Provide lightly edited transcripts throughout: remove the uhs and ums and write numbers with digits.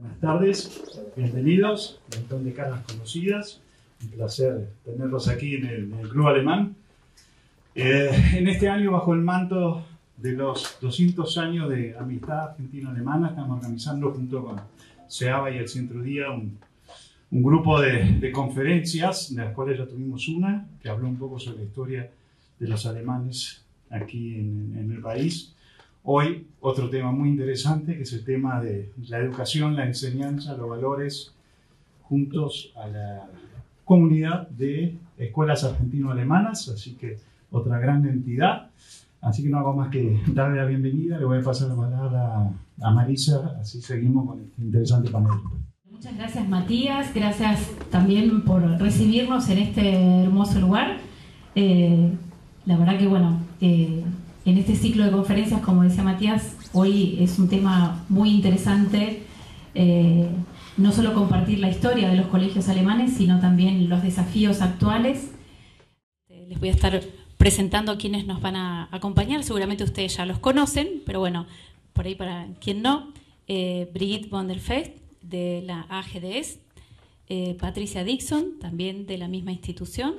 Buenas tardes, bienvenidos, un montón de caras conocidas, un placer tenerlos aquí en el Club Alemán. En este año, bajo el manto de los 200 años de amistad argentino-alemana, estamos organizando junto con SEABA y el Centro Día un grupo de conferencias, de las cuales ya tuvimos una, que habló un poco sobre la historia de los alemanes aquí en el país. Hoy, otro tema muy interesante, que es el tema de la educación, la enseñanza, los valores, juntos a la comunidad de escuelas argentino-alemanas, así que otra gran entidad. Así que no hago más que darle la bienvenida, le voy a pasar la palabra a Marisa, así seguimos con este interesante panel. Muchas gracias, Matías, gracias también por recibirnos en este hermoso lugar. La verdad que bueno, en este ciclo de conferencias, como decía Matías, hoy es un tema muy interesante, no solo compartir la historia de los colegios alemanes, sino también los desafíos actuales. Les voy a estar presentando a quienes nos van a acompañar, seguramente ustedes ya los conocen, pero bueno, por ahí para quien no, Brigitte von der Fest, de la AGDS, Patricia Dixon, también de la misma institución,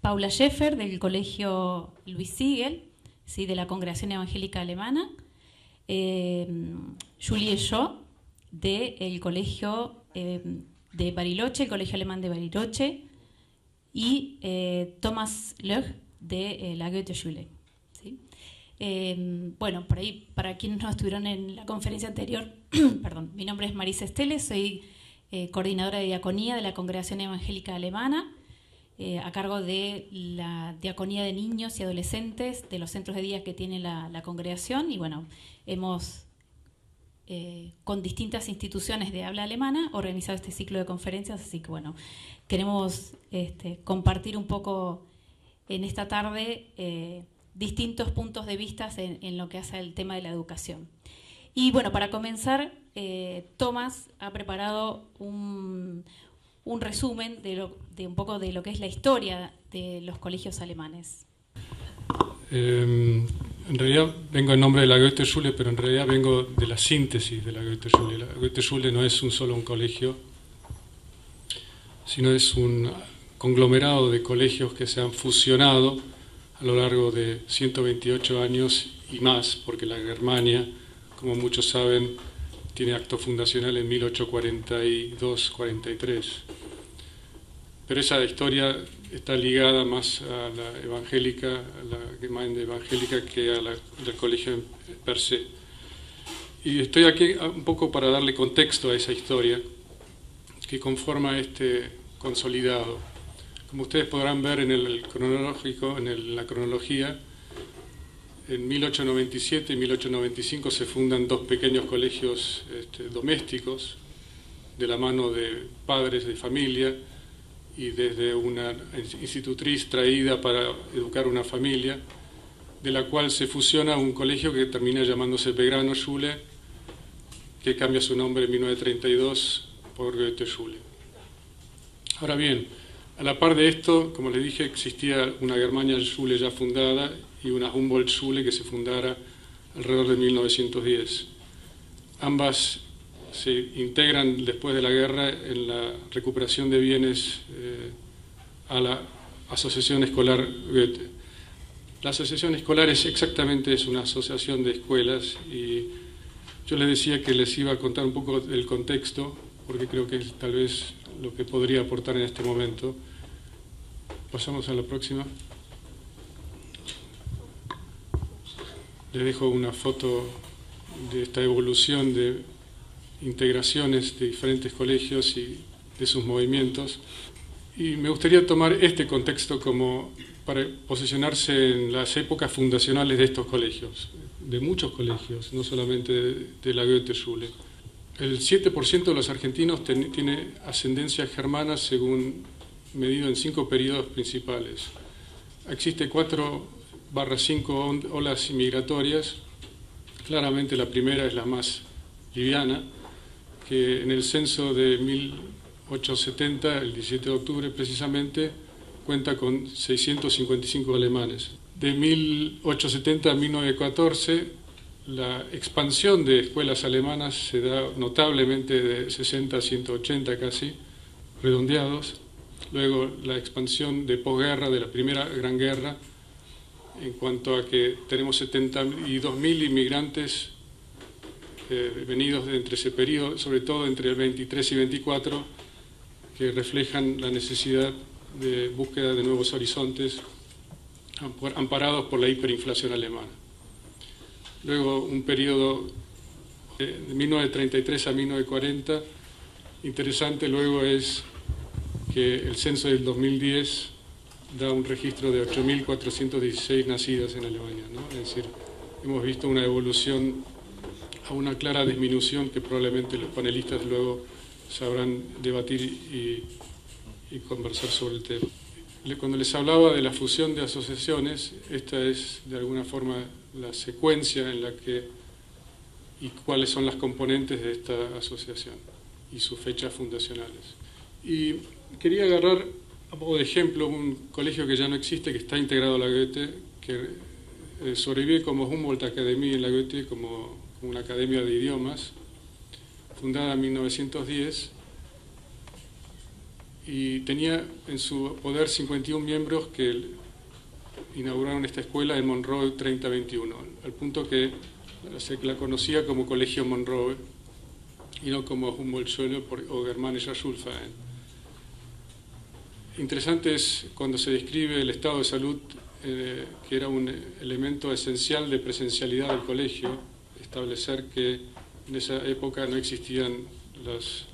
Paula Scheffer, del Colegio Luis Siegel, ¿sí?, de la Congregación Evangélica Alemana, Julie Shaw, del Colegio de Bariloche, el Colegio Alemán de Bariloche, y Thomas Löch, de la Goethe-Schule. ¿Sí? Bueno, por ahí, para quienes no estuvieron en la conferencia anterior, perdón, mi nombre es Marisa Estele, soy coordinadora de diaconía de la Congregación Evangélica Alemana, a cargo de la diaconía de niños y adolescentes de los centros de día que tiene la congregación, y bueno, hemos con distintas instituciones de habla alemana organizado este ciclo de conferencias, así que bueno, queremos compartir un poco en esta tarde distintos puntos de vista en lo que hace al tema de la educación. Y bueno, para comenzar, Tomás ha preparado un resumen de un poco de lo que es la historia de los colegios alemanes. En realidad vengo en nombre de la Goethe-Schule, pero en realidad vengo de la síntesis de la Goethe-Schule. La Goethe-Schule no es solo un colegio, sino es un conglomerado de colegios que se han fusionado a lo largo de 128 años y más, porque la Germania, como muchos saben, tiene acto fundacional en 1842-43. Pero esa historia está ligada más a la evangélica, a la Gemeinde evangélica, que al colegio per se. Y estoy aquí un poco para darle contexto a esa historia que conforma este consolidado. Como ustedes podrán ver en el cronológico, la cronología, en 1897 y 1895 se fundan dos pequeños colegios domésticos de la mano de padres de familia y desde una institutriz traída para educar una familia, de la cual se fusiona un colegio que termina llamándose Belgrano Schule, que cambia su nombre en 1932 por Goethe-Schule. Ahora bien, a la par de esto, como les dije, existía una Germania Schule ya fundada y una Humboldt Schule que se fundara alrededor de 1910. Ambas se integran después de la guerra en la recuperación de bienes a la Asociación Escolar Goethe. La Asociación Escolar es una asociación de escuelas, y yo les decía que les iba a contar un poco del contexto, porque creo que es tal vez lo que podría aportar en este momento. Pasamos a la próxima. Les dejo una foto de esta evolución de integraciones de diferentes colegios y de sus movimientos. Y me gustaría tomar este contexto como para posicionarse en las épocas fundacionales de estos colegios, de muchos colegios, no solamente de la Goethe-Schule. El 7% de los argentinos tiene ascendencia germana, según medido en 5 periodos principales. Existe 4/5 olas migratorias. Claramente la primera es la más liviana, que en el censo de 1870, el 17 de octubre precisamente, cuenta con 655 alemanes. De 1870 a 1914 la expansión de escuelas alemanas se da notablemente de 60 a 180 casi, redondeados. Luego la expansión de posguerra, de la Primera Gran Guerra, en cuanto a que tenemos 72.000 inmigrantes venidos de entre ese periodo, sobre todo entre el 23 y 24, que reflejan la necesidad de búsqueda de nuevos horizontes, amparados por la hiperinflación alemana. Luego un periodo de 1933 a 1940, interesante luego es que el censo del 2010 da un registro de 8.416 nacidas en Alemania, ¿no? Es decir, hemos visto una evolución a una clara disminución que probablemente los panelistas luego sabrán debatir y conversar sobre el tema. Cuando les hablaba de la fusión de asociaciones, esta es de alguna forma la secuencia en la que y cuáles son las componentes de esta asociación y sus fechas fundacionales. Y quería agarrar a modo de ejemplo un colegio que ya no existe, que está integrado a la Goethe, que sobrevive como Humboldt Academy en la Goethe, como una academia de idiomas, fundada en 1910, y tenía en su poder 51 miembros que inauguraron esta escuela en Monroe 3021, al punto que se la conocía como Colegio Monroe y no como Humboldt-Schule o Germanischer Schulverein. Interesante es cuando se describe el estado de salud, que era un elemento esencial de presencialidad del colegio, establecer que en esa época no existían las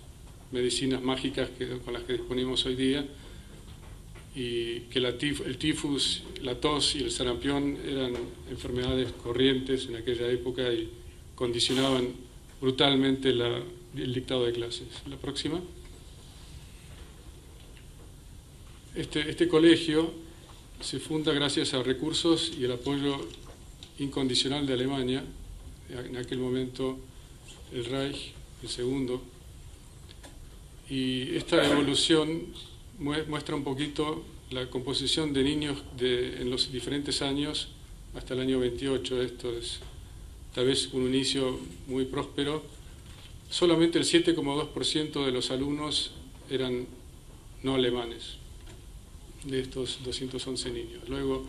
medicinas mágicas con las que disponemos hoy día, y que el tifus, la tos y el sarampión eran enfermedades corrientes en aquella época y condicionaban brutalmente el dictado de clases. La próxima. Este colegio se funda gracias a recursos y el apoyo incondicional de Alemania, en aquel momento el Reich, el segundo, y esta evolución muestra un poquito la composición de niños en los diferentes años hasta el año 28. Esto es tal vez un inicio muy próspero. Solamente el 7,2% de los alumnos eran no alemanes, de estos 211 niños. Luego,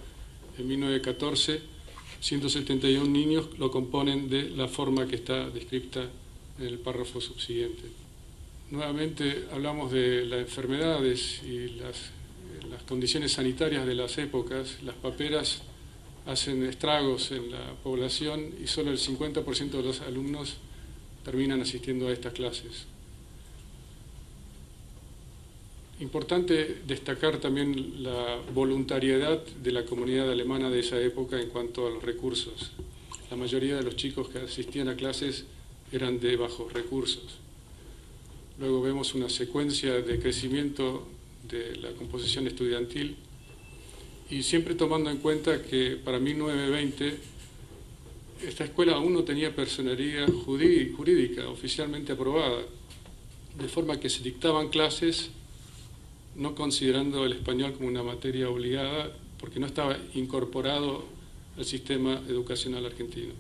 en 1914, 171 niños lo componen de la forma que está descrita en el párrafo subsiguiente. Nuevamente hablamos de las enfermedades y las condiciones sanitarias de las épocas. Las paperas hacen estragos en la población y solo el 50% de los alumnos terminan asistiendo a estas clases. Importante destacar también la voluntariedad de la comunidad alemana de esa época en cuanto a los recursos. La mayoría de los chicos que asistían a clases eran de bajos recursos. Luego vemos una secuencia de crecimiento de la composición estudiantil y siempre tomando en cuenta que para 1920 esta escuela aún no tenía personería jurídica oficialmente aprobada, de forma que se dictaban clases no considerando el español como una materia obligada porque no estaba incorporado al sistema educacional argentino.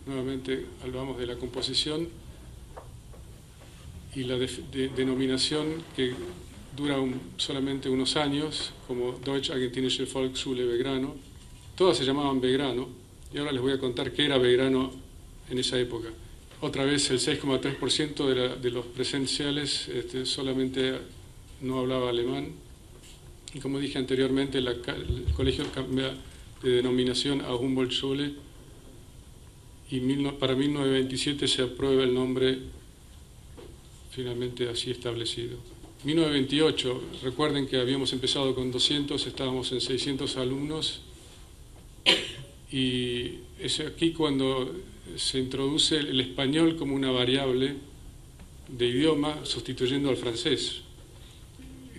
Nuevamente hablamos de la composición y la denominación que dura solamente unos años, como Deutsch-Argentinische Volksschule Belgrano. Todas se llamaban Belgrano, y ahora les voy a contar qué era Belgrano en esa época. Otra vez el 6,3% de los presenciales solamente no hablaba alemán, y como dije anteriormente, el colegio cambia de denominación a Humboldt-Schule, y para 1927 se aprueba el nombre finalmente así establecido. 1928, recuerden que habíamos empezado con 200, estábamos en 600 alumnos, y es aquí cuando se introduce el español como una variable de idioma sustituyendo al francés,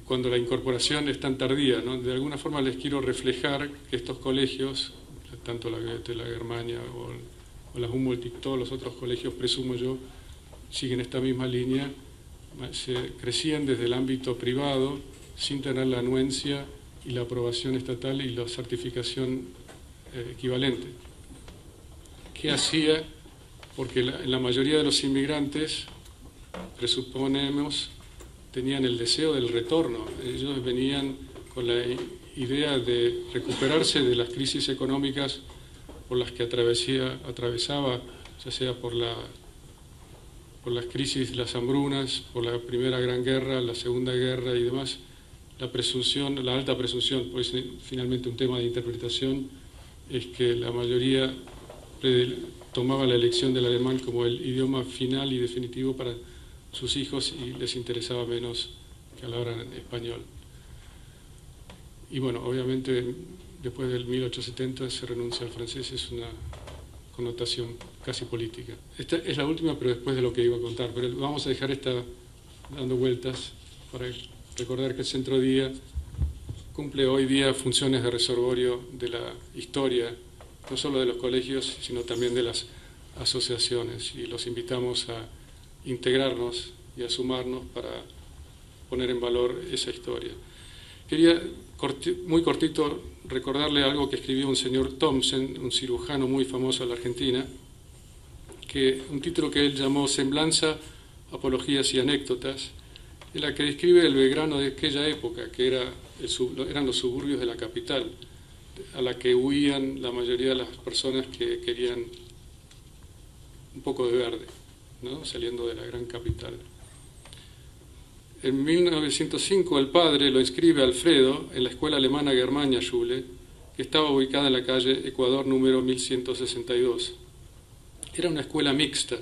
cuando la incorporación es tan tardía, ¿no? De alguna forma les quiero reflejar que estos colegios, tanto la Goethe, la Germania o la Humboldt y todos los otros colegios, presumo yo, siguen esta misma línea, se crecían desde el ámbito privado sin tener la anuencia y la aprobación estatal y la certificación equivalente. ¿Qué hacía porque en la mayoría de los inmigrantes, presuponemos, tenían el deseo del retorno. Ellos venían con la idea de recuperarse de las crisis económicas por las que atravesaba, ya sea por las crisis, las hambrunas, por la Primera Gran Guerra, la Segunda Guerra y demás, la presunción, la alta presunción, pues finalmente un tema de interpretación, es que la mayoría tomaba la elección del alemán como el idioma final y definitivo para sus hijos y les interesaba menos que hablaran español. Y bueno, obviamente después del 1870 se renuncia al francés, es una connotación casi política. Esta es la última, pero después de lo que iba a contar, pero vamos a dejar esta dando vueltas para recordar que el Centro Día cumple hoy día funciones de reservorio de la historia, no solo de los colegios, sino también de las asociaciones, y los invitamos a integrarnos y a sumarnos para poner en valor esa historia. Quería, muy cortito, recordarle algo que escribió un señor Thomsen, un cirujano muy famoso de la Argentina, un título que él llamó Semblanza, Apologías y Anécdotas, en la que describe el Belgrano de aquella época, que eran los suburbios de la capital, a la que huían la mayoría de las personas que querían un poco de verde, ¿no? Saliendo de la gran capital. En 1905 el padre lo inscribe a Alfredo en la escuela alemana Germania Schule, que estaba ubicada en la calle Ecuador número 1162. Era una escuela mixta.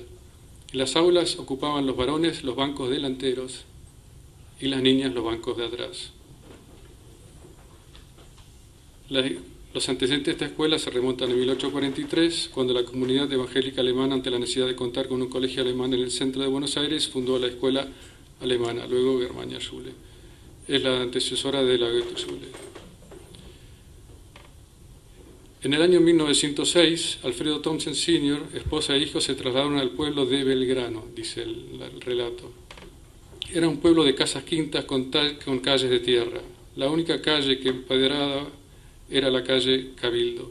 En las aulas ocupaban los varones los bancos delanteros y las niñas los bancos de atrás. Los antecedentes de esta escuela se remontan a 1843, cuando la comunidad evangélica alemana, ante la necesidad de contar con un colegio alemán en el centro de Buenos Aires, fundó la escuela alemana, luego Germania Schule. Es la antecesora de la Goethe-Schule. En el año 1906, Alfredo Thomsen Sr., esposa e hijo se trasladaron al pueblo de Belgrano, dice el relato. Era un pueblo de casas quintas con calles de tierra. La única calle que empedrada era la calle Cabildo.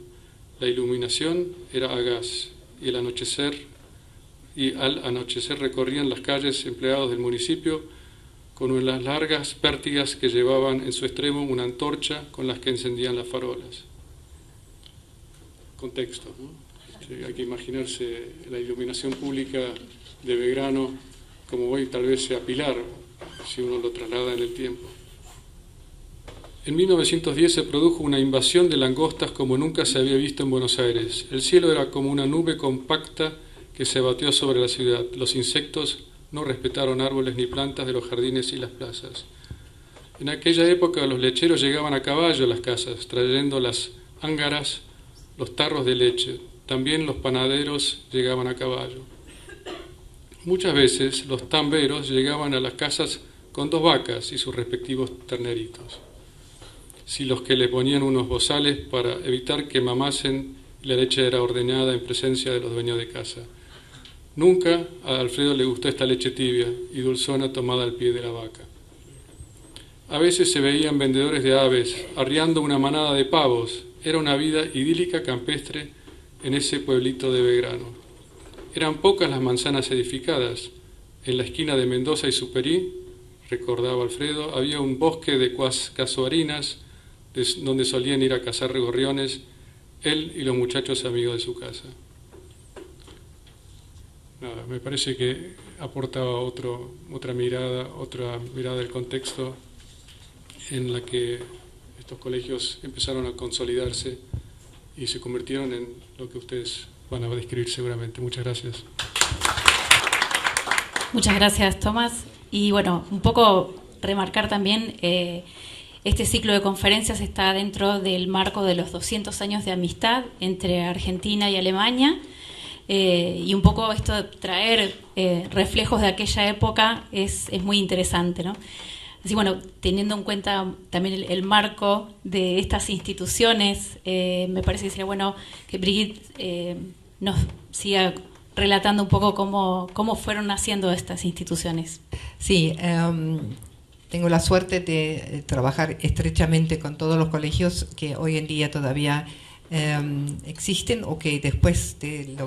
La iluminación era a gas y al anochecer recorrían las calles empleados del municipio con unas largas pértigas que llevaban en su extremo una antorcha con las que encendían las farolas. Contexto, ¿no? Sí, hay que imaginarse la iluminación pública de Belgrano como hoy tal vez sea Pilar, si uno lo traslada en el tiempo. En 1910 se produjo una invasión de langostas como nunca se había visto en Buenos Aires. El cielo era como una nube compacta que se batió sobre la ciudad. Los insectos no respetaron árboles ni plantas de los jardines y las plazas. En aquella época los lecheros llegaban a caballo a las casas, trayendo las ángaras, los tarros de leche. También los panaderos llegaban a caballo. Muchas veces los tamberos llegaban a las casas con 2 vacas y sus respectivos terneritos. Si los que le ponían unos bozales para evitar que mamasen, la leche era ordeñada en presencia de los dueños de casa. Nunca a Alfredo le gustó esta leche tibia y dulzona tomada al pie de la vaca. A veces se veían vendedores de aves arriando una manada de pavos. Era una vida idílica campestre en ese pueblito de Belgrano. Eran pocas las manzanas edificadas. En la esquina de Mendoza y Superí, recordaba Alfredo, había un bosque de casuarinas donde solían ir a cazar gorriones él y los muchachos amigos de su casa. Nada, me parece que aporta otra mirada del contexto en la que estos colegios empezaron a consolidarse y se convirtieron en lo que ustedes van a describir seguramente. Muchas gracias. Muchas gracias, Tomás. Y bueno, un poco remarcar también, este ciclo de conferencias está dentro del marco de los 200 años de amistad entre Argentina y Alemania, y un poco esto de traer reflejos de aquella época es muy interesante, ¿no? Así, bueno, teniendo en cuenta también el marco de estas instituciones, me parece que sería bueno que Brigitte nos siga relatando un poco cómo fueron naciendo estas instituciones. Sí, tengo la suerte de trabajar estrechamente con todos los colegios que hoy en día todavía existen o que después de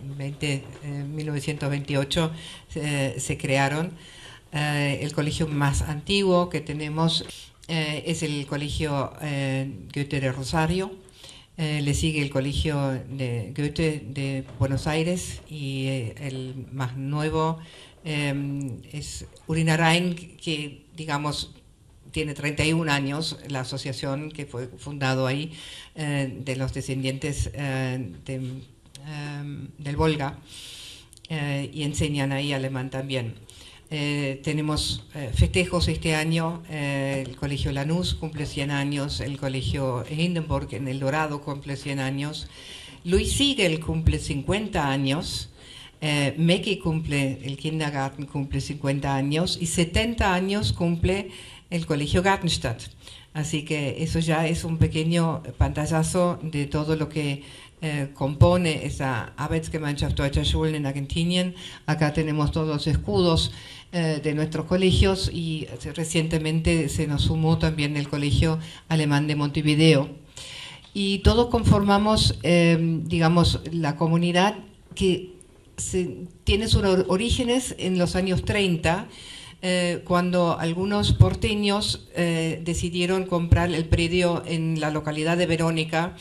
1928 se crearon. El colegio más antiguo que tenemos es el colegio Goethe de Rosario. Le sigue el colegio de Goethe de Buenos Aires y el más nuevo es Urinarain, que digamos tiene 31 años, la asociación que fue fundado ahí de los descendientes del Volga, y enseñan ahí alemán también. Tenemos festejos este año, el Colegio Lanús cumple 100 años, el Colegio Hindenburg en El Dorado cumple 100 años, Luis Siegel cumple 50 años, Meki cumple, el Kindergarten cumple 50 años y 70 años cumple el Colegio Gartenstadt. Así que eso ya es un pequeño pantallazo de todo lo que compone esa Arbeitsgemeinschaft Deutscher Schulen en Argentinien. Acá tenemos todos los escudos de nuestros colegios y recientemente se nos sumó también el Colegio Alemán de Montevideo. Y todos conformamos, digamos, la comunidad que tiene sus orígenes en los años 30, cuando algunos porteños decidieron comprar el predio en la localidad de Verónica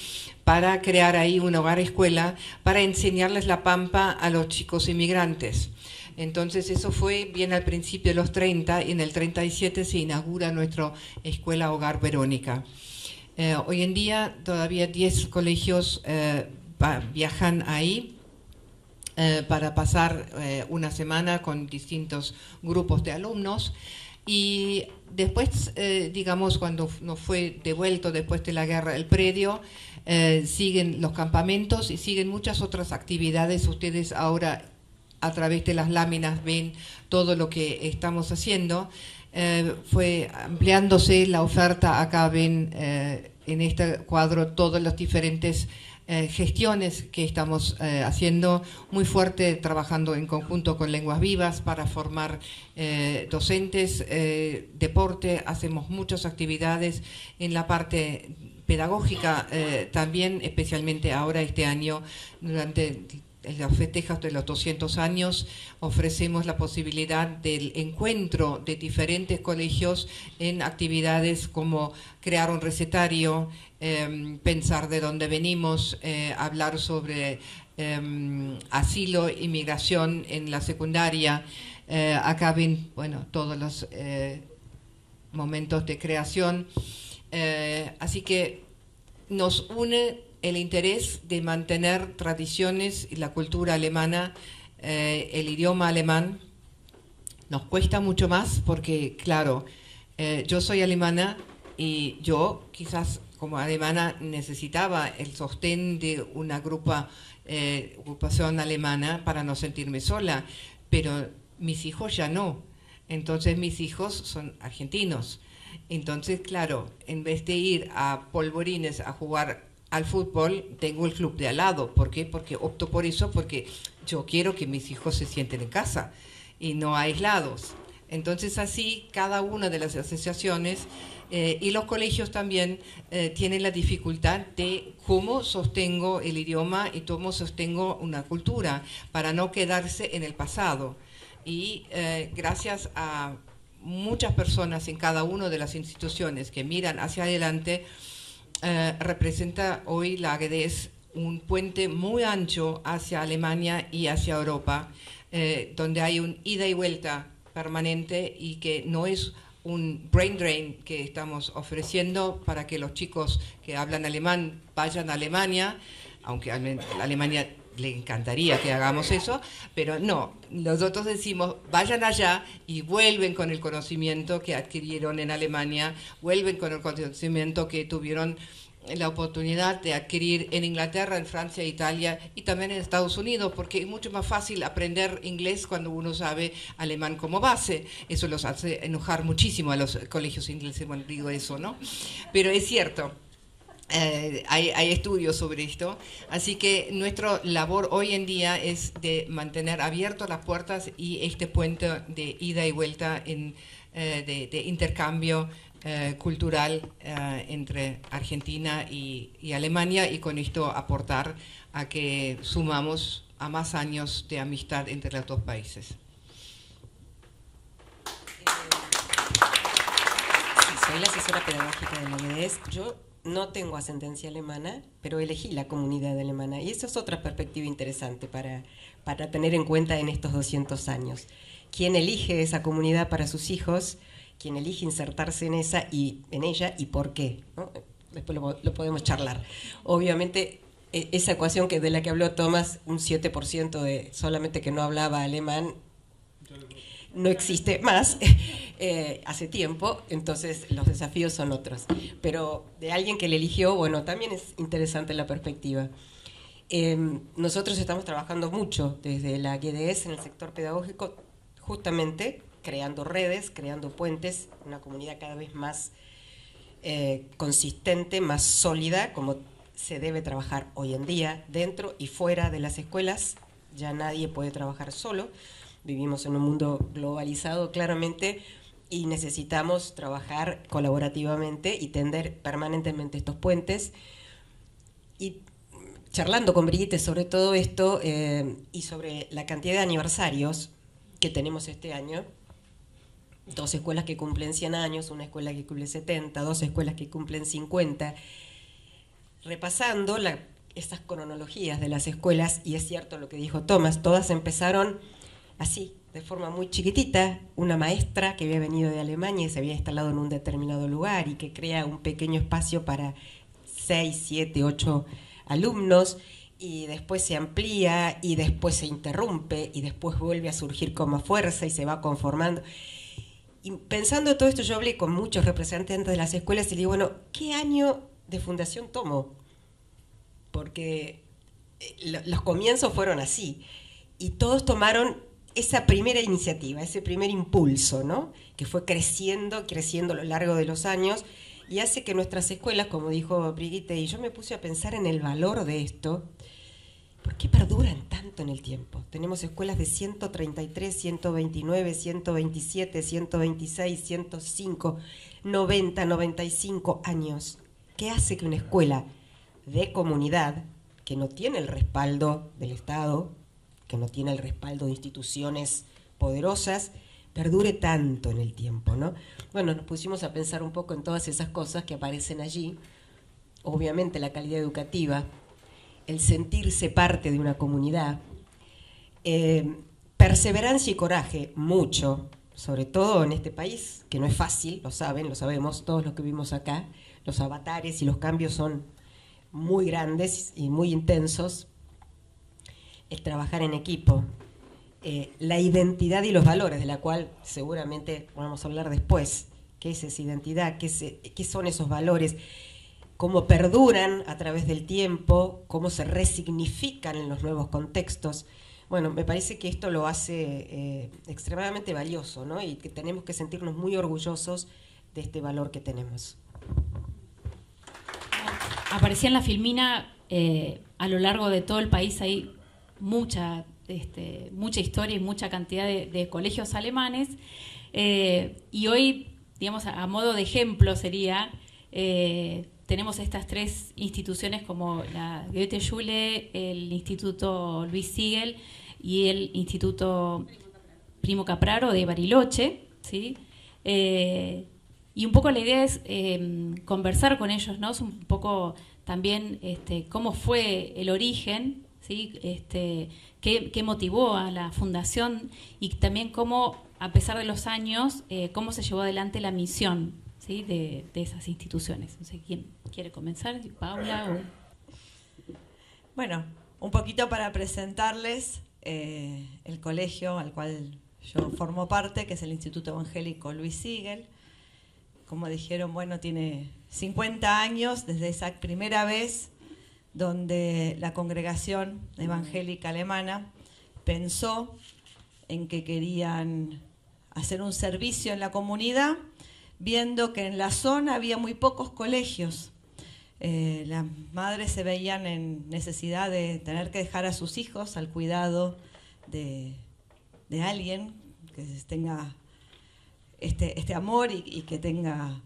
para crear ahí un hogar escuela para enseñarles la pampa a los chicos inmigrantes. Entonces eso fue bien al principio de los 30 y en el 37 se inaugura nuestra escuela Hogar Verónica. Hoy en día todavía 10 colegios viajan ahí para pasar una semana con distintos grupos de alumnos, y después, digamos, cuando nos fue devuelto después de la guerra el predio, siguen los campamentos y siguen muchas otras actividades. Ustedes ahora a través de las láminas ven todo lo que estamos haciendo. Fue ampliándose la oferta. Acá ven en este cuadro todos los diferentes gestiones que estamos haciendo muy fuerte, trabajando en conjunto con Lenguas Vivas para formar docentes, deporte, hacemos muchas actividades en la parte pedagógica también, especialmente ahora este año, durante los festejos de los 200 años, ofrecemos la posibilidad del encuentro de diferentes colegios en actividades como crear un recetario, pensar de dónde venimos, hablar sobre asilo, inmigración en la secundaria. Acá ven, bueno, todos los momentos de creación. Así que nos une el interés de mantener tradiciones y la cultura alemana, el idioma alemán. Nos cuesta mucho más porque, claro, yo soy alemana y yo quizás como alemana necesitaba el sostén de una agrupación alemana para no sentirme sola, pero mis hijos ya no. Entonces mis hijos son argentinos. Entonces, claro, en vez de ir a Polvorines a jugar al fútbol, tengo el club de al lado. ¿Por qué? Porque opto por eso, porque yo quiero que mis hijos se sienten en casa y no aislados. Entonces así cada una de las asociaciones y los colegios también tienen la dificultad de cómo sostengo el idioma y cómo sostengo una cultura para no quedarse en el pasado. Y gracias a muchas personas en cada una de las instituciones que miran hacia adelante, representa hoy la AGDS un puente muy ancho hacia Alemania y hacia Europa, donde hay un ida y vuelta permanente y que no es un brain drain que estamos ofreciendo para que los chicos que hablan alemán vayan a Alemania, aunque a Alemania le encantaría que hagamos eso, pero no, nosotros decimos vayan allá y vuelven con el conocimiento que adquirieron en Alemania, vuelven con el conocimiento que tuvieron la oportunidad de adquirir en Inglaterra, en Francia, Italia y también en Estados Unidos, porque es mucho más fácil aprender inglés cuando uno sabe alemán como base. Eso los hace enojar muchísimo a los colegios ingleses cuando digo eso, ¿no? Pero es cierto. Hay estudios sobre esto, así que nuestra labor hoy en día es de mantener abiertas las puertas y este puente de ida y vuelta de intercambio cultural entre Argentina y Alemania, y con esto aportar a que sumamos a más años de amistad entre los dos países. Sí, soy la asesora pedagógica de la GDS. Yo no tengo ascendencia alemana, pero elegí la comunidad alemana. Y eso es otra perspectiva interesante para tener en cuenta en estos 200 años. ¿Quién elige esa comunidad para sus hijos? ¿Quién elige insertarse en ella y por qué? ¿No? Después lo podemos charlar. Obviamente, esa ecuación de la que habló Thomas, un 7% de solamente que no hablaba alemán, no existe más hace tiempo, entonces los desafíos son otros. Pero de alguien que le eligió, bueno, también es interesante la perspectiva. Nosotros estamos trabajando mucho desde la GDS en el sector pedagógico, justamente creando redes, creando puentes, una comunidad cada vez más consistente, más sólida, como se debe trabajar hoy en día, dentro y fuera de las escuelas. Ya nadie puede trabajar solo, vivimos en un mundo globalizado claramente y necesitamos trabajar colaborativamente y tender permanentemente estos puentes. Y charlando con Brigitte sobre todo esto y sobre la cantidad de aniversarios que tenemos este año, 2 escuelas que cumplen 100 años, una escuela que cumple 70, 2 escuelas que cumplen 50, repasando estas cronologías de las escuelas, y es cierto lo que dijo Thomas, todas empezaron así, de forma muy chiquitita, una maestra que había venido de Alemania y se había instalado en un determinado lugar y que crea un pequeño espacio para 6, 7, 8 alumnos, y después se amplía y después se interrumpe y después vuelve a surgir con más fuerza y se va conformando. Y pensando todo esto, yo hablé con muchos representantes de las escuelas y le digo, bueno, ¿qué año de fundación tomo? Porque los comienzos fueron así y todos tomaron esa primera iniciativa, ese primer impulso, ¿no? Que fue creciendo a lo largo de los años y hace que nuestras escuelas, como dijo Brigitte, y yo me puse a pensar en el valor de esto, ¿por qué perduran tanto en el tiempo? Tenemos escuelas de 133, 129, 127, 126, 105, 90, 95 años. ¿Qué hace que una escuela de comunidad, que no tiene el respaldo del Estado, que no tiene el respaldo de instituciones poderosas, perdure tanto en el tiempo, ¿no? Bueno, nos pusimos a pensar un poco en todas esas cosas que aparecen allí. Obviamente la calidad educativa, el sentirse parte de una comunidad, perseverancia y coraje, mucho, sobre todo en este país, que no es fácil, lo saben, lo sabemos, todos los que vivimos acá, los avatares y los cambios son muy grandes y muy intensos, el trabajar en equipo, la identidad y los valores, de la cual seguramente vamos a hablar después. ¿Qué es esa identidad? ¿Qué son esos valores? ¿Cómo perduran a través del tiempo? ¿Cómo se resignifican en los nuevos contextos? Bueno, me parece que esto lo hace extremadamente valioso, ¿no? Y que tenemos que sentirnos muy orgullosos de este valor que tenemos. Aparecía en la filmina, a lo largo de todo el país hay mucha historia y mucha cantidad de colegios alemanes, y hoy, digamos, a modo de ejemplo sería, tenemos estas 3 instituciones como la Goethe-Schule, el Instituto Luis Siegel y el Instituto Primo Capraro de Bariloche, ¿sí? Y un poco la idea es conversar con ellos, ¿no? Es un poco también cómo fue el origen, ¿sí? Qué motivó a la fundación y también cómo, a pesar de los años, cómo se llevó adelante la misión, ¿sí? de esas instituciones. No sé quién quiere comenzar, Paula o... Bueno, un poquito para presentarles el colegio al cual yo formo parte, que es el Instituto Evangélico Luis Siegel. Como dijeron, bueno, tiene 50 años desde esa primera vez donde la congregación evangélica alemana pensó en que querían hacer un servicio en la comunidad, viendo que en la zona había muy pocos colegios. Las madres se veían en necesidad de tener que dejar a sus hijos al cuidado de alguien que tenga este amor y que tenga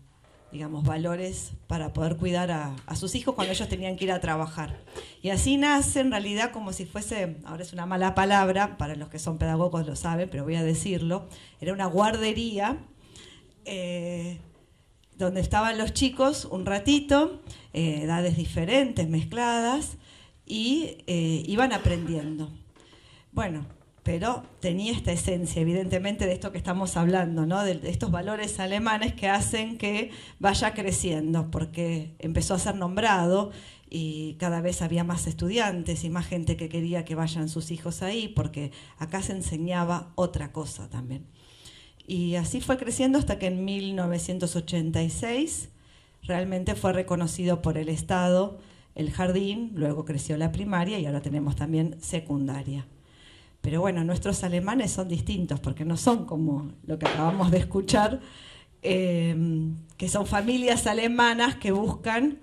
digamos, valores para poder cuidar a sus hijos cuando ellos tenían que ir a trabajar. Y así nace, en realidad, como si fuese, ahora es una mala palabra, para los que son pedagogos lo saben, pero voy a decirlo, era una guardería donde estaban los chicos un ratito, edades diferentes, mezcladas, y iban aprendiendo. Bueno, pero tenía esta esencia, evidentemente, de esto que estamos hablando, ¿no? De estos valores alemanes que hacen que vaya creciendo, porque empezó a ser nombrado y cada vez había más estudiantes y más gente que quería que vayan sus hijos ahí, porque acá se enseñaba otra cosa también. Y así fue creciendo hasta que en 1986 realmente fue reconocido por el Estado el jardín, luego creció la primaria y ahora tenemos también secundaria. Pero bueno, nuestros alemanes son distintos porque no son como lo que acabamos de escuchar, que son familias alemanas que buscan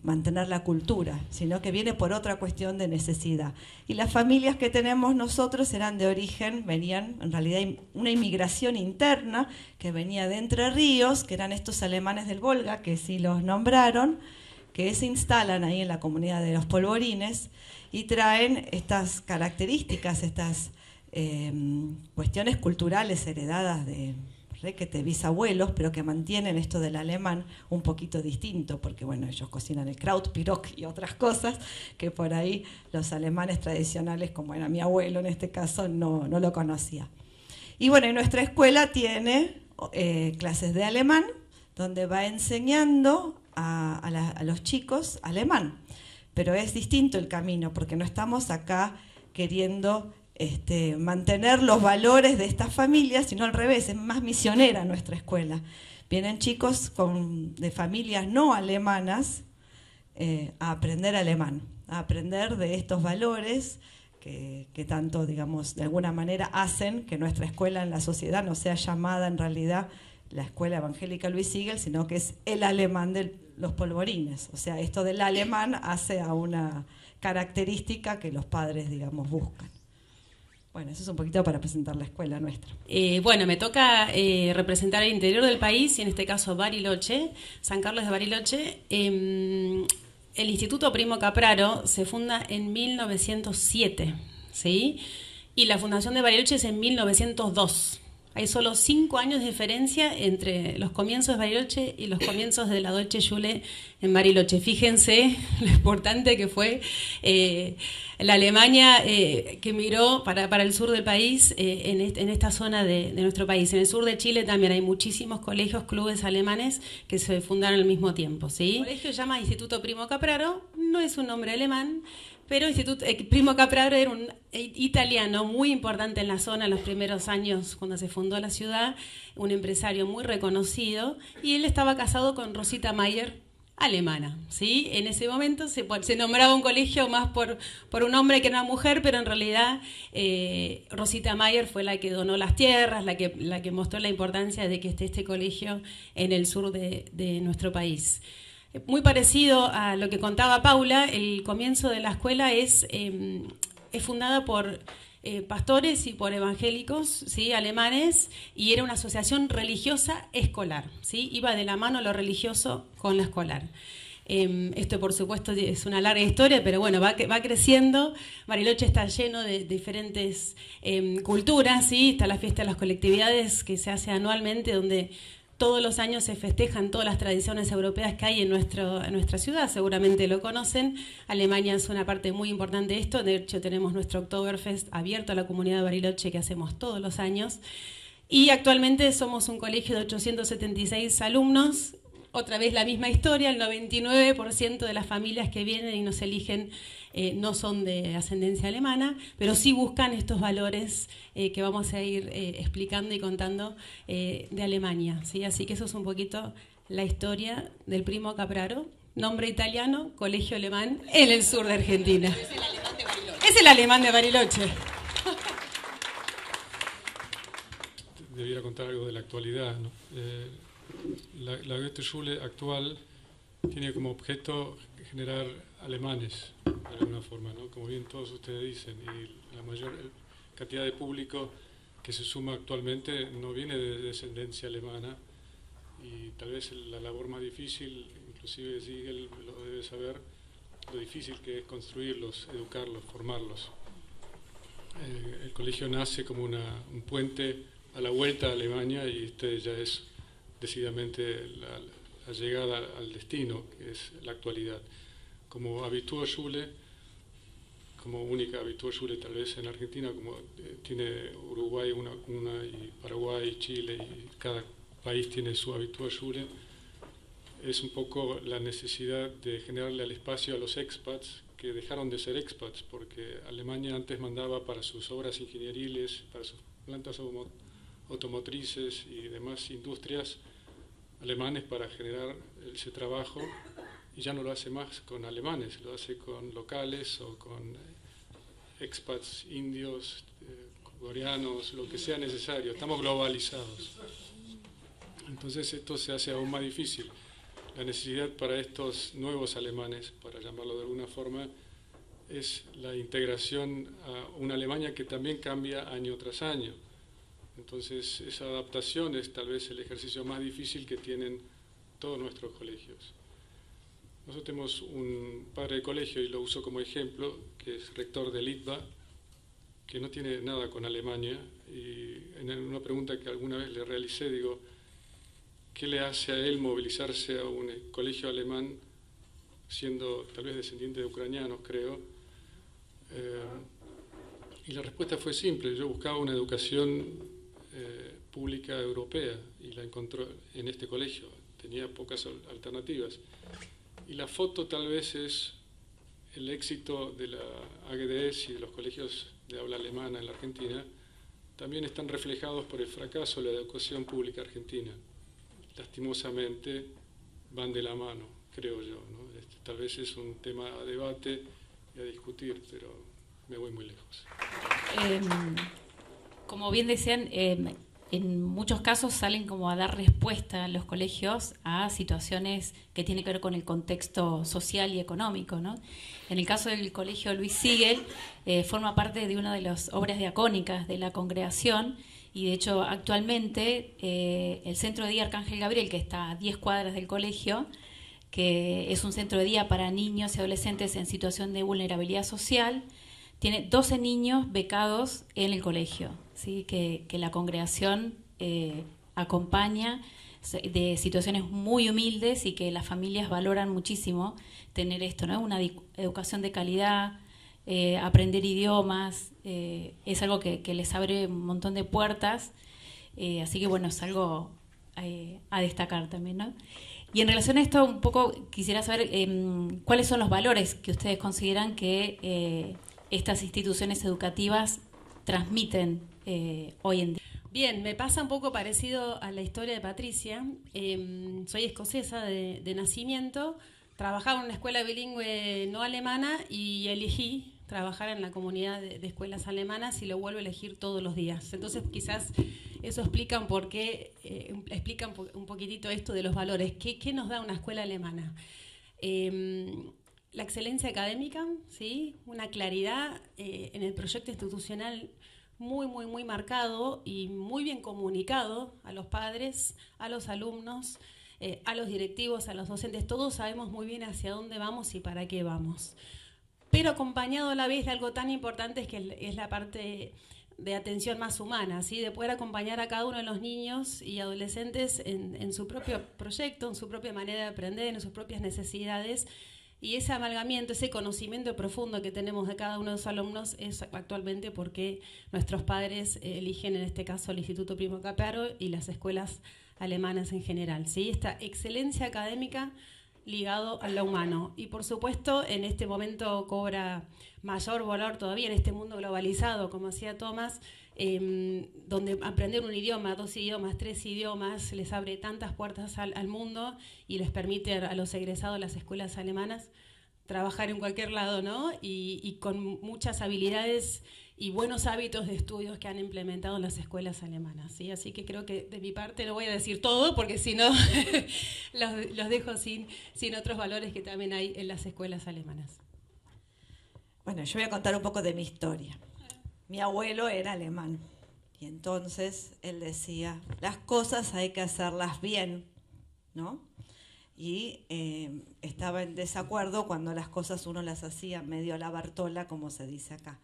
mantener la cultura, sino que viene por otra cuestión de necesidad. Y las familias que tenemos nosotros eran de origen, venían en realidad una inmigración interna que venía de Entre Ríos, que eran estos alemanes del Volga, que sí los nombraron, que se instalan ahí en la comunidad de los Polvorines y traen estas características, estas cuestiones culturales heredadas de requete bisabuelos, pero que mantienen esto del alemán un poquito distinto, porque bueno, ellos cocinan el Krautpirog y otras cosas que por ahí los alemanes tradicionales, como era mi abuelo en este caso, no lo conocía. Y bueno, y nuestra escuela tiene clases de alemán, donde va enseñando a los chicos alemán. Pero es distinto el camino, porque no estamos acá queriendo mantener los valores de estas familias, sino al revés, es más misionera nuestra escuela. Vienen chicos de familias no alemanas a aprender alemán, a aprender de estos valores que tanto, digamos, de alguna manera hacen que nuestra escuela en la sociedad no sea llamada en realidad la Escuela Evangélica Luis Sigel, sino que es el alemán de los Polvorines. O sea, esto del alemán hace a una característica que los padres, digamos, buscan. Bueno, eso es un poquito para presentar la escuela nuestra. Bueno, me toca representar el interior del país, y en este caso Bariloche, San Carlos de Bariloche. El Instituto Primo Capraro se funda en 1907, ¿sí? Y la fundación de Bariloche es en 1902. Hay solo 5 años de diferencia entre los comienzos de Bariloche y los comienzos de la Deutsche Schule en Bariloche. Fíjense lo importante que fue la Alemania que migró para el sur del país, en esta zona de nuestro país. En el sur de Chile también hay muchísimos colegios, clubes alemanes que se fundaron al mismo tiempo, ¿sí? El colegio se llama Instituto Primo Capraro, no es un nombre alemán, pero Primo Capraro era un italiano muy importante en la zona en los primeros años cuando se fundó la ciudad, un empresario muy reconocido, y él estaba casado con Rosita Mayer, alemana, ¿sí? En ese momento se nombraba un colegio más por un hombre que una mujer, pero en realidad Rosita Mayer fue la que donó las tierras, la que mostró la importancia de que esté este colegio en el sur de nuestro país. Muy parecido a lo que contaba Paula, el comienzo de la escuela es fundada por pastores y por evangélicos, ¿sí? Alemanes, y era una asociación religiosa escolar, ¿sí? Iba de la mano lo religioso con lo escolar. Esto, por supuesto, es una larga historia, pero bueno, va creciendo. Bariloche está lleno de diferentes culturas, ¿sí? Está la fiesta de las colectividades que se hace anualmente, donde todos los años se festejan todas las tradiciones europeas que hay en nuestra ciudad, seguramente lo conocen. Alemania es una parte muy importante de esto, de hecho tenemos nuestro Oktoberfest abierto a la comunidad de Bariloche que hacemos todos los años. Y actualmente somos un colegio de 876 alumnos, otra vez la misma historia, el 99% de las familias que vienen y nos eligen no son de ascendencia alemana, pero sí buscan estos valores que vamos a ir explicando y contando de Alemania, ¿sí? Así que eso es un poquito la historia del Primo Capraro, nombre italiano, colegio alemán en el sur de Argentina. Es el alemán de Bariloche. Es el alemán de Bariloche. Debiera contar algo de la actualidad, ¿no? La Goethe Schule actual tiene como objeto generar alemanes, de alguna forma, ¿no? Como bien todos ustedes dicen, y la mayor cantidad de público que se suma actualmente no viene de descendencia alemana, y tal vez la labor más difícil, inclusive Siegel lo debe saber, lo difícil que es construirlos, educarlos, formarlos. El colegio nace como un puente a la vuelta a Alemania y este ya es decididamente la llegada al destino, que es la actualidad. Como Abiturschule, como única Abiturschule tal vez en Argentina, como tiene Uruguay una y Paraguay, Chile, y cada país tiene su Abiturschule, es un poco la necesidad de generarle al espacio a los expats que dejaron de ser expats, porque Alemania antes mandaba para sus obras ingenieriles, para sus plantas automotrices y demás industrias alemanes para generar ese trabajo, y ya no lo hace más con alemanes, lo hace con locales o con expats indios, coreanos, lo que sea necesario. Estamos globalizados. Entonces esto se hace aún más difícil. La necesidad para estos nuevos alemanes, para llamarlo de alguna forma, es la integración a una Alemania que también cambia año tras año. Entonces esa adaptación es tal vez el ejercicio más difícil que tienen todos nuestros colegios. Nosotros tenemos un padre de colegio, y lo uso como ejemplo, que es rector de Litva, que no tiene nada con Alemania, y en una pregunta que alguna vez le realicé, digo, ¿qué le hace a él movilizarse a un colegio alemán, siendo tal vez descendiente de ucranianos, creo? Y la respuesta fue simple. Yo buscaba una educación pública europea y la encontró en este colegio. Tenía pocas alternativas. Y la foto tal vez es el éxito de la AGDS y de los colegios de habla alemana en la Argentina. También están reflejados por el fracaso de la educación pública argentina. Lastimosamente van de la mano, creo yo, ¿no? Tal vez es un tema a debate y a discutir, pero me voy muy lejos. Como bien decían, en muchos casos salen como a dar respuesta a los colegios a situaciones que tienen que ver con el contexto social y económico, ¿no? En el caso del colegio Luis Siegel, forma parte de una de las obras diacónicas de la congregación. Y de hecho, actualmente el centro de día Arcángel Gabriel, que está a 10 cuadras del colegio, que es un centro de día para niños y adolescentes en situación de vulnerabilidad social, tiene 12 niños becados en el colegio, ¿sí? Que la congregación acompaña de situaciones muy humildes y que las familias valoran muchísimo tener esto, ¿no? Una educación de calidad, aprender idiomas, es algo que les abre un montón de puertas, así que bueno, es algo a destacar también, ¿no? Y en relación a esto, un poco quisiera saber cuáles son los valores que ustedes consideran que estas instituciones educativas transmiten hoy en día. Bien, me pasa un poco parecido a la historia de Patricia. Soy escocesa de nacimiento, trabajaba en una escuela bilingüe no alemana y elegí trabajar en la comunidad de escuelas alemanas y lo vuelvo a elegir todos los días. Entonces quizás eso explica un poquitito esto de los valores. ¿Qué nos da una escuela alemana? La excelencia académica, ¿sí? Una claridad en el proyecto institucional muy marcado y muy bien comunicado a los padres, a los alumnos, a los directivos, a los docentes. Todos sabemos muy bien hacia dónde vamos y para qué vamos. Pero acompañado a la vez de algo tan importante es la parte de atención más humana, ¿sí? De poder acompañar a cada uno de los niños y adolescentes en su propio proyecto, en su propia manera de aprender, en sus propias necesidades. Y ese amalgamiento, ese conocimiento profundo que tenemos de cada uno de los alumnos es actualmente porque nuestros padres eligen, en este caso, el Instituto Primo Caparo y las escuelas alemanas en general, ¿sí? Esta excelencia académica ligado a lo humano. Y por supuesto, en este momento cobra mayor valor todavía en este mundo globalizado, como decía Tomás, donde aprender un idioma, 2 idiomas, 3 idiomas, les abre tantas puertas al mundo y les permite a los egresados de las escuelas alemanas trabajar en cualquier lado, ¿no? Y con muchas habilidades y buenos hábitos de estudios que han implementado en las escuelas alemanas, ¿sí? Así que creo que de mi parte no voy a decir todo, porque si no los dejo sin otros valores que también hay en las escuelas alemanas. Bueno, yo voy a contar un poco de mi historia. Mi abuelo era alemán y entonces él decía, las cosas hay que hacerlas bien ¿no? Y estaba en desacuerdo cuando las cosas uno las hacía medio a la Bartola, como se dice acá.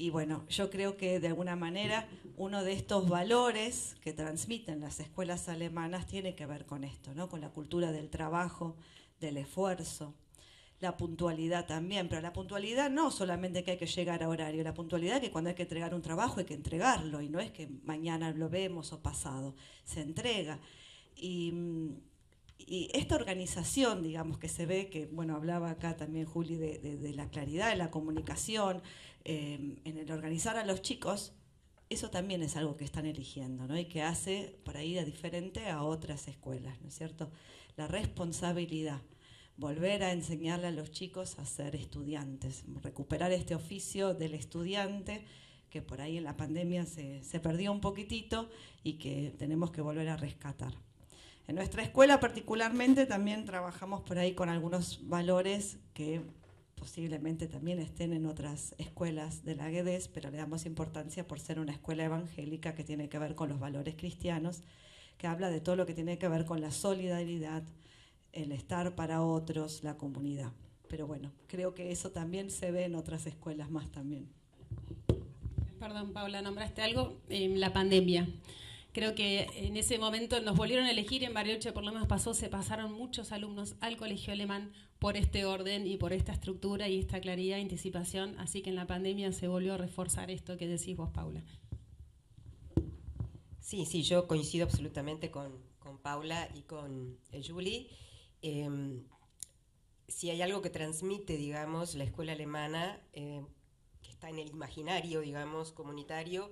Y bueno, yo creo que de alguna manera uno de estos valores que transmiten las escuelas alemanas tiene que ver con esto, ¿no? Con la cultura del trabajo, del esfuerzo, la puntualidad también, pero la puntualidad no solamente que hay que llegar a horario, la puntualidad que cuando hay que entregar un trabajo hay que entregarlo y no es que mañana lo vemos o pasado, se entrega. Y esta organización, digamos, que se ve, que, bueno, hablaba acá también Juli de la claridad, de la comunicación, en el organizar a los chicos, eso también es algo que están eligiendo, ¿no? Y que hace por ahí de diferente a otras escuelas, ¿no es cierto? La responsabilidad, volver a enseñarle a los chicos a ser estudiantes, recuperar este oficio del estudiante que por ahí en la pandemia se perdió un poquitito y que tenemos que volver a rescatar. En nuestra escuela particularmente también trabajamos por ahí con algunos valores que posiblemente también estén en otras escuelas de la GEDES, pero le damos importancia por ser una escuela evangélica que tiene que ver con los valores cristianos, que habla de todo lo que tiene que ver con la solidaridad, el estar para otros, la comunidad. Pero bueno, creo que eso también se ve en otras escuelas más también. Perdón, Paula, nombraste algo, la pandemia. Creo que en ese momento nos volvieron a elegir en Bariloche, por lo menos se pasaron muchos alumnos al colegio alemán por este orden y por esta estructura y esta claridad y anticipación, así que en la pandemia se volvió a reforzar esto que decís vos, Paula. Sí, yo coincido absolutamente con Paula y con Julie. Si hay algo que transmite, digamos, la escuela alemana, que está en el imaginario, digamos, comunitario,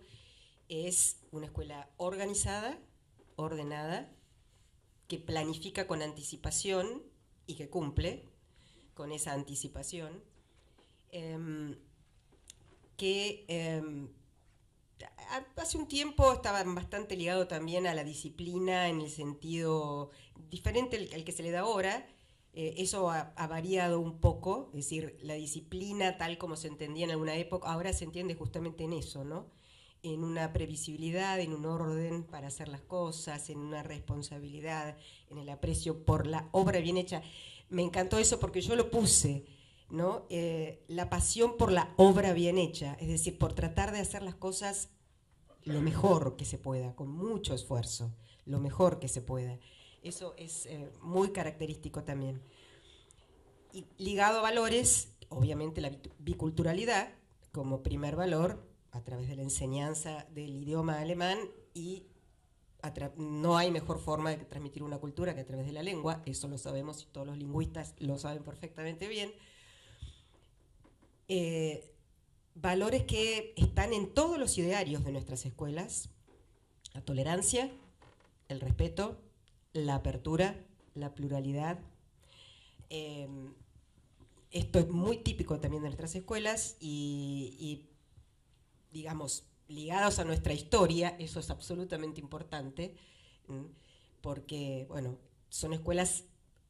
es una escuela organizada, ordenada, que planifica con anticipación y que cumple con esa anticipación, hace un tiempo estaba bastante ligado también a la disciplina en el sentido diferente al que se le da ahora. Eso ha variado un poco, es decir, la disciplina tal como se entendía en alguna época, ahora se entiende justamente en eso, ¿no? En una previsibilidad, en un orden para hacer las cosas, en una responsabilidad, en el aprecio por la obra bien hecha. Me encantó eso porque yo lo puse, ¿no? La pasión por la obra bien hecha, es decir, por tratar de hacer las cosas lo mejor que se pueda, con mucho esfuerzo, lo mejor que se pueda. Eso es muy característico también. Y ligado a valores, obviamente la biculturalidad como primer valor, a través de la enseñanza del idioma alemán, y no hay mejor forma de transmitir una cultura que a través de la lengua, eso lo sabemos y todos los lingüistas lo saben perfectamente bien. Valores que están en todos los idearios de nuestras escuelas: la tolerancia, el respeto, la apertura, la pluralidad. Esto es muy típico también de nuestras escuelas y digamos, ligados a nuestra historia, eso es absolutamente importante, porque, bueno, son escuelas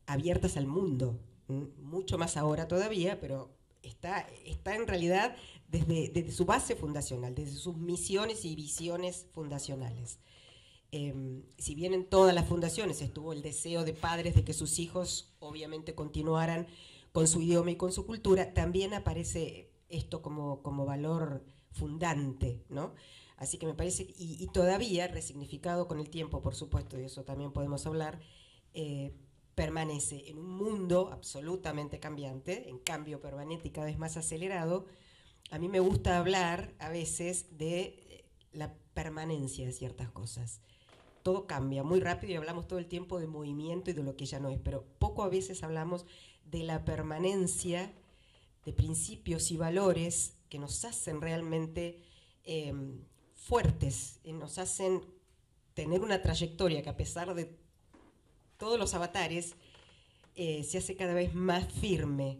abiertas al mundo, mucho más ahora todavía, pero está en realidad desde su base fundacional, desde sus misiones y visiones fundacionales. Si bien en todas las fundaciones estuvo el deseo de padres de que sus hijos obviamente continuaran con su idioma y con su cultura, también aparece esto como valor fundante, ¿no? Así que me parece, y todavía resignificado con el tiempo, por supuesto, y eso también podemos hablar, permanece en un mundo absolutamente cambiante, en cambio permanente y cada vez más acelerado. A mí me gusta hablar a veces de la permanencia de ciertas cosas. Todo cambia muy rápido y hablamos todo el tiempo de movimiento y de lo que ya no es, pero poco a veces hablamos de la permanencia de principios y valores que nos hacen realmente fuertes, nos hacen tener una trayectoria que, a pesar de todos los avatares, se hace cada vez más firme,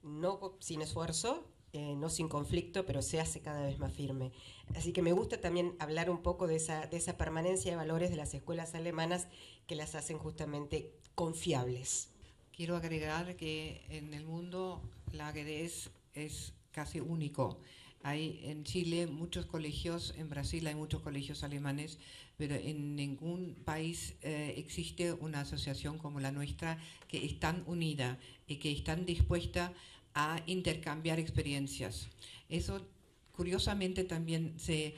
no sin esfuerzo, no sin conflicto, pero se hace cada vez más firme. Así que me gusta también hablar un poco de esa permanencia de valores de las escuelas alemanas que las hacen justamente confiables. Quiero agregar que en el mundo la GEDES es casi único Hay en Chile muchos colegios, en Brasil hay muchos colegios alemanes, pero en ningún país existe una asociación como la nuestra que es tan unida y que es tan dispuesta a intercambiar experiencias. Eso curiosamente también se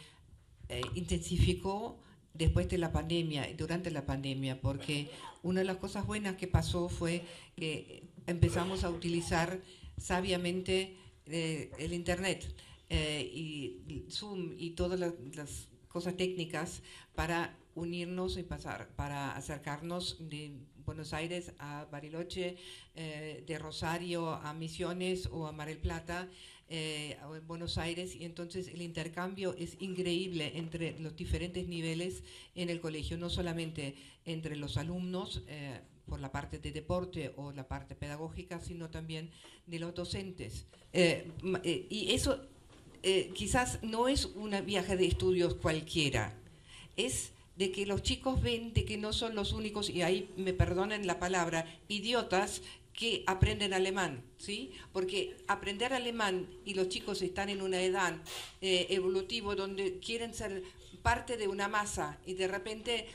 intensificó después de la pandemia, durante la pandemia, porque una de las cosas buenas que pasó fue que empezamos a utilizar sabiamente el Internet y Zoom y todas las cosas técnicas para unirnos y para acercarnos de Buenos Aires a Bariloche, de Rosario a Misiones o a Mar del Plata, o en Buenos Aires, y entonces el intercambio es increíble entre los diferentes niveles en el colegio, no solamente entre los alumnos por la parte de deporte o la parte pedagógica, sino también de los docentes. Y eso quizás no es un viaje de estudios cualquiera, es de que los chicos ven de que no son los únicos, y ahí me perdonen la palabra, idiotas que aprenden alemán, ¿sí? Porque aprender alemán y los chicos están en una edad evolutiva donde quieren ser parte de una masa y de repente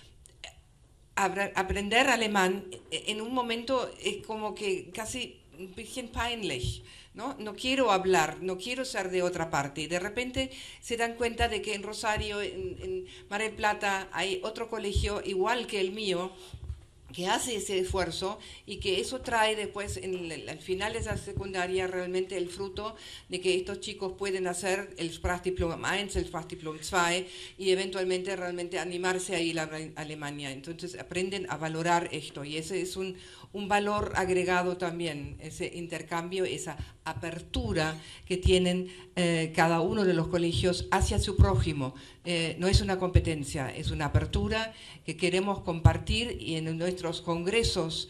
aprender alemán en un momento es como que casi un bisschen peinlich, ¿no? No quiero hablar, no quiero ser de otra parte. Y de repente se dan cuenta de que en Rosario, en Mar del Plata, hay otro colegio igual que el mío, que hace ese esfuerzo y que eso trae después, al final de esa secundaria, realmente el fruto de que estos chicos pueden hacer el Sprachdiplom 1, el Sprachdiplom 2 y eventualmente realmente animarse a ir a Alemania. Entonces aprenden a valorar esto y ese es un valor agregado también, ese intercambio, esa apertura que tienen cada uno de los colegios hacia su prójimo. No es una competencia, es una apertura que queremos compartir, y en nuestros congresos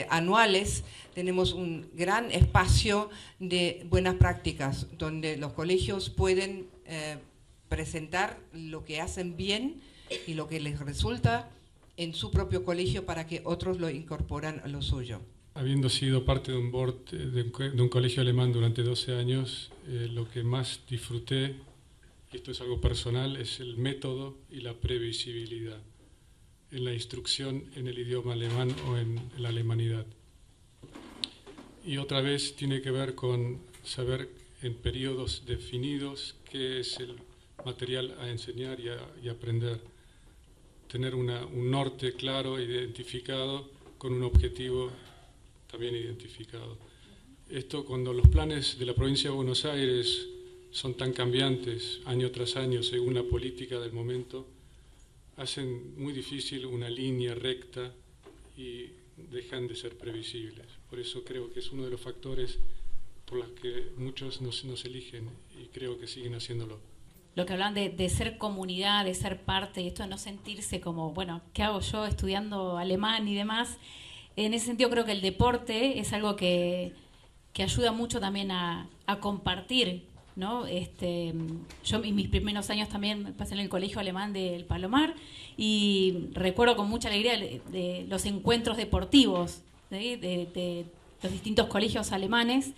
anuales tenemos un gran espacio de buenas prácticas donde los colegios pueden presentar lo que hacen bien y lo que les resulta en su propio colegio para que otros lo incorporan a lo suyo. Habiendo sido parte de un board de un colegio alemán durante 12 años, lo que más disfruté, y esto es algo personal, es el método y la previsibilidad en la instrucción en el idioma alemán o en la alemanidad. Y otra vez tiene que ver con saber en periodos definidos qué es el material a enseñar y aprender. Tener un norte claro, identificado, con un objetivo también identificado. Esto, cuando los planes de la provincia de Buenos Aires son tan cambiantes año tras año según la política del momento, hacen muy difícil una línea recta y dejan de ser previsibles. Por eso creo que es uno de los factores por los que muchos nos eligen y creo que siguen haciéndolo. Lo que hablan de ser comunidad, de ser parte, y esto de no sentirse como, bueno, ¿qué hago yo estudiando alemán y demás? En ese sentido creo que el deporte es algo que ayuda mucho también a compartir, ¿no? Yo en mis primeros años también pasé en el colegio alemán del Palomar y recuerdo con mucha alegría de los encuentros deportivos, ¿sí? de los distintos colegios alemanes.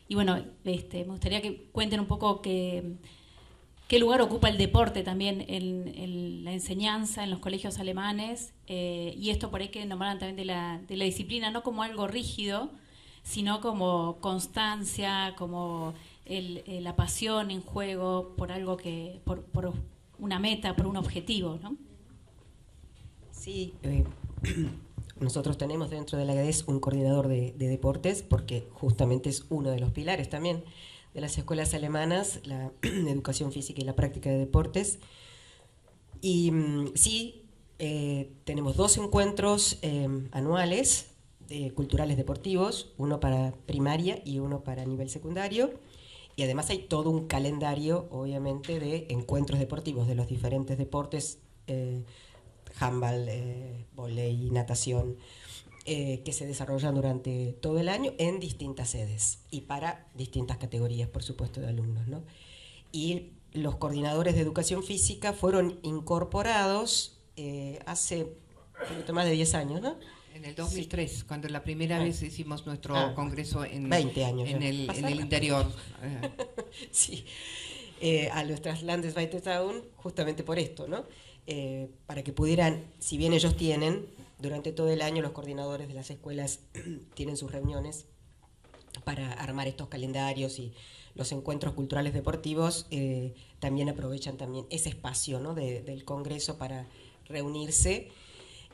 Y bueno, me gustaría que cuenten un poco qué lugar ocupa el deporte también en la enseñanza en los colegios alemanes, y esto por ahí que nombraran también de la disciplina, no como algo rígido, sino como constancia, como la pasión en juego por algo por una meta, por un objetivo, ¿no? Sí, nosotros tenemos dentro de la GADES un coordinador de deportes, porque justamente es uno de los pilares también de las escuelas alemanas, la educación física y la práctica de deportes. Y sí, tenemos 2 encuentros anuales culturales deportivos, uno para primaria y uno para nivel secundario, y además hay todo un calendario, obviamente, de encuentros deportivos de los diferentes deportes, handball, vóley, natación, que se desarrollan durante todo el año en distintas sedes y para distintas categorías, por supuesto, de alumnos, ¿no? Y los coordinadores de educación física fueron incorporados hace un poquito más de 10 años, ¿no? En el 2003, sí, cuando la primera vez hicimos nuestro congreso en 20 años en el interior. Sí. a nuestras Landesweite Tagung, justamente por esto, ¿no? Para que pudieran, si bien ellos tienen, durante todo el año los coordinadores de las escuelas tienen sus reuniones para armar estos calendarios y los encuentros culturales deportivos, también aprovechan también ese espacio, ¿no? del Congreso para reunirse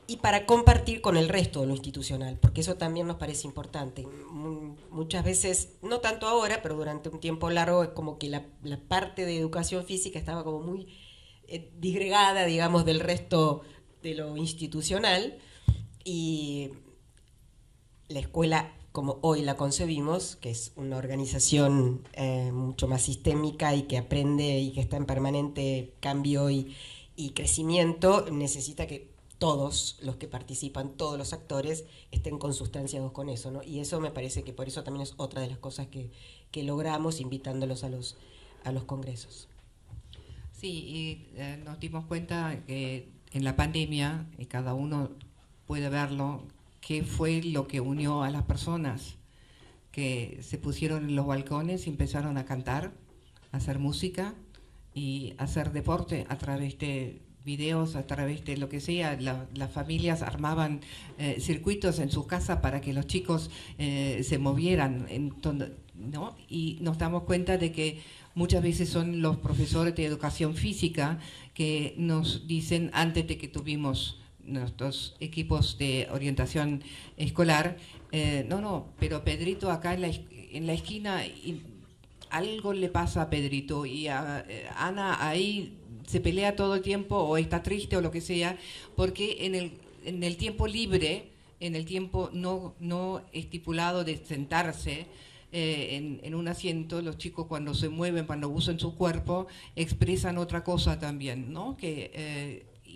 y para compartir con el resto de lo institucional, porque eso también nos parece importante. Muchas veces, no tanto ahora, pero durante un tiempo largo, es como que la parte de educación física estaba como muy disgregada, digamos, del resto de lo institucional, y la escuela, como hoy la concebimos, que es una organización mucho más sistémica y que aprende y que está en permanente cambio y crecimiento, necesita que todos los que participan, todos los actores, estén consustanciados con eso, ¿no? Y eso me parece que por eso también es otra de las cosas que logramos invitándolos a los congresos. Sí, y nos dimos cuenta que en la pandemia, y cada uno puede verlo, qué fue lo que unió a las personas, que se pusieron en los balcones y empezaron a cantar, a hacer música y a hacer deporte a través de videos, a través de lo que sea. Las familias armaban circuitos en sus casas para que los chicos se movieran, ¿no? Y nos damos cuenta de que muchas veces son los profesores de educación física que nos dicen, antes de que tuvimos nuestros equipos de orientación escolar, no, pero Pedrito acá en la esquina, algo le pasa a Pedrito, y a Ana ahí se pelea todo el tiempo, o está triste o lo que sea, porque en el tiempo libre, en el tiempo no estipulado de sentarse en un asiento, los chicos cuando se mueven, cuando usan su cuerpo, expresan otra cosa también, ¿no?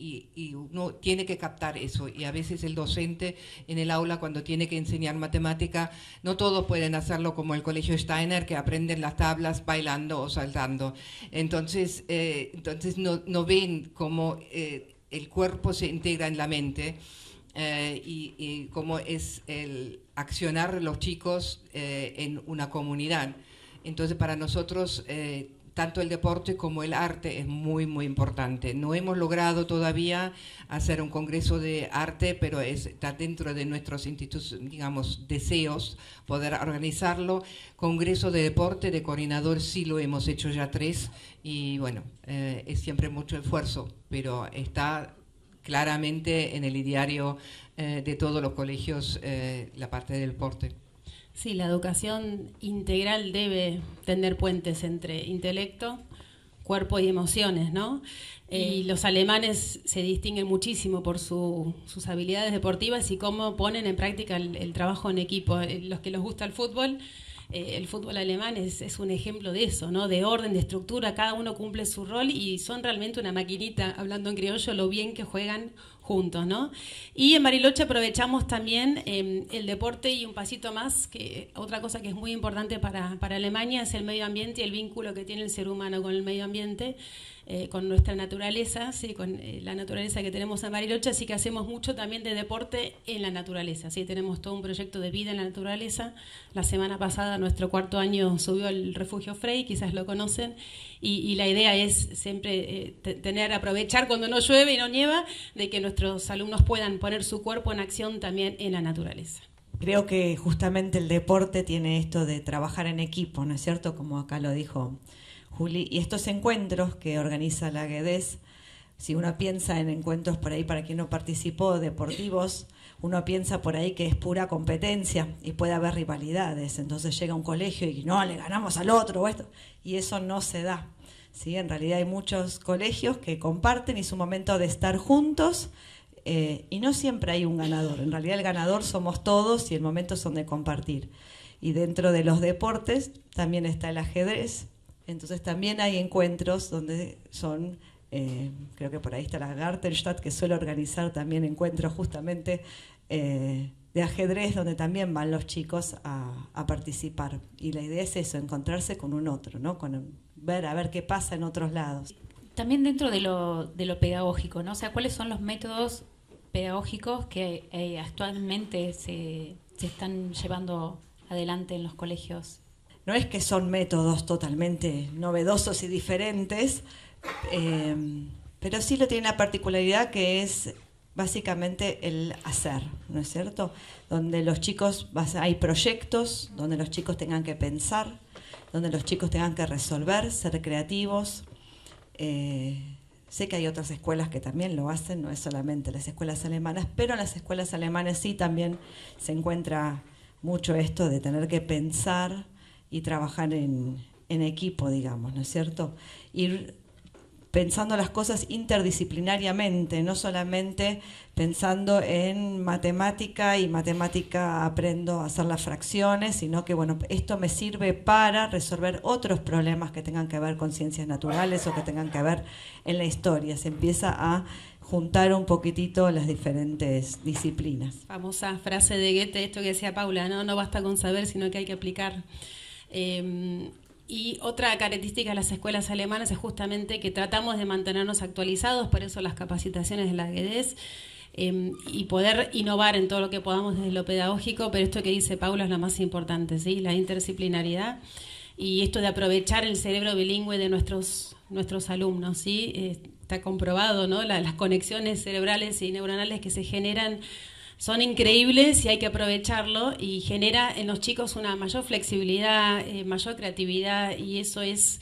Y uno tiene que captar eso, y a veces el docente en el aula, cuando tiene que enseñar matemática, no todos pueden hacerlo como el Colegio Steiner, que aprenden las tablas bailando o saltando. Entonces no ven cómo el cuerpo se integra en la mente, y cómo es el accionar los chicos en una comunidad. Entonces para nosotros tanto el deporte como el arte es muy, muy importante. No hemos logrado todavía hacer un congreso de arte, pero está dentro de nuestros digamos, deseos poder organizarlo. Congreso de deporte, de coordinador, sí lo hemos hecho ya 3, y bueno, es siempre mucho esfuerzo, pero está claramente en el ideario de todos los colegios la parte del deporte. Sí, la educación integral debe tener puentes entre intelecto, cuerpo y emociones, ¿no? Y los alemanes se distinguen muchísimo por sus habilidades deportivas y cómo ponen en práctica el trabajo en equipo. Los que les gusta el fútbol alemán es un ejemplo de eso, ¿no? De orden, de estructura, cada uno cumple su rol y son realmente una maquinita, hablando en criollo, lo bien que juegan juntos, ¿no? Y en Bariloche aprovechamos también el deporte, y un pasito más, que otra cosa que es muy importante para Alemania es el medio ambiente y el vínculo que tiene el ser humano con el medio ambiente, con nuestra naturaleza, ¿sí? Con la naturaleza que tenemos en Bariloche, así que hacemos mucho también de deporte en la naturaleza, ¿sí? Tenemos todo un proyecto de vida en la naturaleza. La semana pasada nuestro 4º año subió al refugio Frey, quizás lo conocen, y la idea es siempre aprovechar cuando no llueve y no nieva, de que nuestros alumnos puedan poner su cuerpo en acción también en la naturaleza. Creo que justamente el deporte tiene esto de trabajar en equipo, ¿no es cierto? Como acá lo dijo Juli. Y estos encuentros que organiza la GEDES, si uno piensa en encuentros por ahí, para quien no participó, deportivos, uno piensa por ahí que es pura competencia y puede haber rivalidades. Entonces llega un colegio y no, le ganamos al otro o esto, y eso no se da, ¿sí? En realidad hay muchos colegios que comparten y es un momento de estar juntos, y no siempre hay un ganador. En realidad el ganador somos todos y el momento son de compartir. Y dentro de los deportes también está el ajedrez, entonces también hay encuentros donde son... creo que por ahí está la Gartenstadt, que suele organizar también encuentros justamente de ajedrez, donde también van los chicos a participar. Y la idea es eso, encontrarse con un otro, ¿no? A ver qué pasa en otros lados. También dentro de lo pedagógico, ¿no? O sea, ¿cuáles son los métodos pedagógicos que actualmente se están llevando adelante en los colegios? no es que son métodos totalmente novedosos y diferentes, pero sí lo tiene la particularidad que es básicamente el hacer, ¿no es cierto? Donde los chicos, hay proyectos, donde los chicos tengan que pensar, donde los chicos tengan que resolver, ser creativos. Sé que hay otras escuelas que también lo hacen, no es solamente las escuelas alemanas, pero en las escuelas alemanas sí también se encuentra mucho esto de tener que pensar y trabajar en equipo, digamos, ¿no es cierto? Ir pensando las cosas interdisciplinariamente, no solamente pensando en matemática y matemática aprendo a hacer las fracciones, sino que bueno, esto me sirve para resolver otros problemas que tengan que ver con ciencias naturales o que tengan que ver en la historia. Se empieza a juntar un poquitito las diferentes disciplinas. Famosa frase de Goethe, esto que decía Paula, no basta con saber, sino que hay que aplicar. Y otra característica de las escuelas alemanas es justamente que tratamos de mantenernos actualizados, por eso las capacitaciones de la GEDES, y poder innovar en todo lo que podamos desde lo pedagógico, pero esto que dice Paula es lo más importante, ¿sí? La interdisciplinaridad y esto de aprovechar el cerebro bilingüe de nuestros alumnos, ¿sí? Está comprobado, ¿no? Las conexiones cerebrales y neuronales que se generan son increíbles y hay que aprovecharlo, y genera en los chicos una mayor flexibilidad, mayor creatividad, y eso es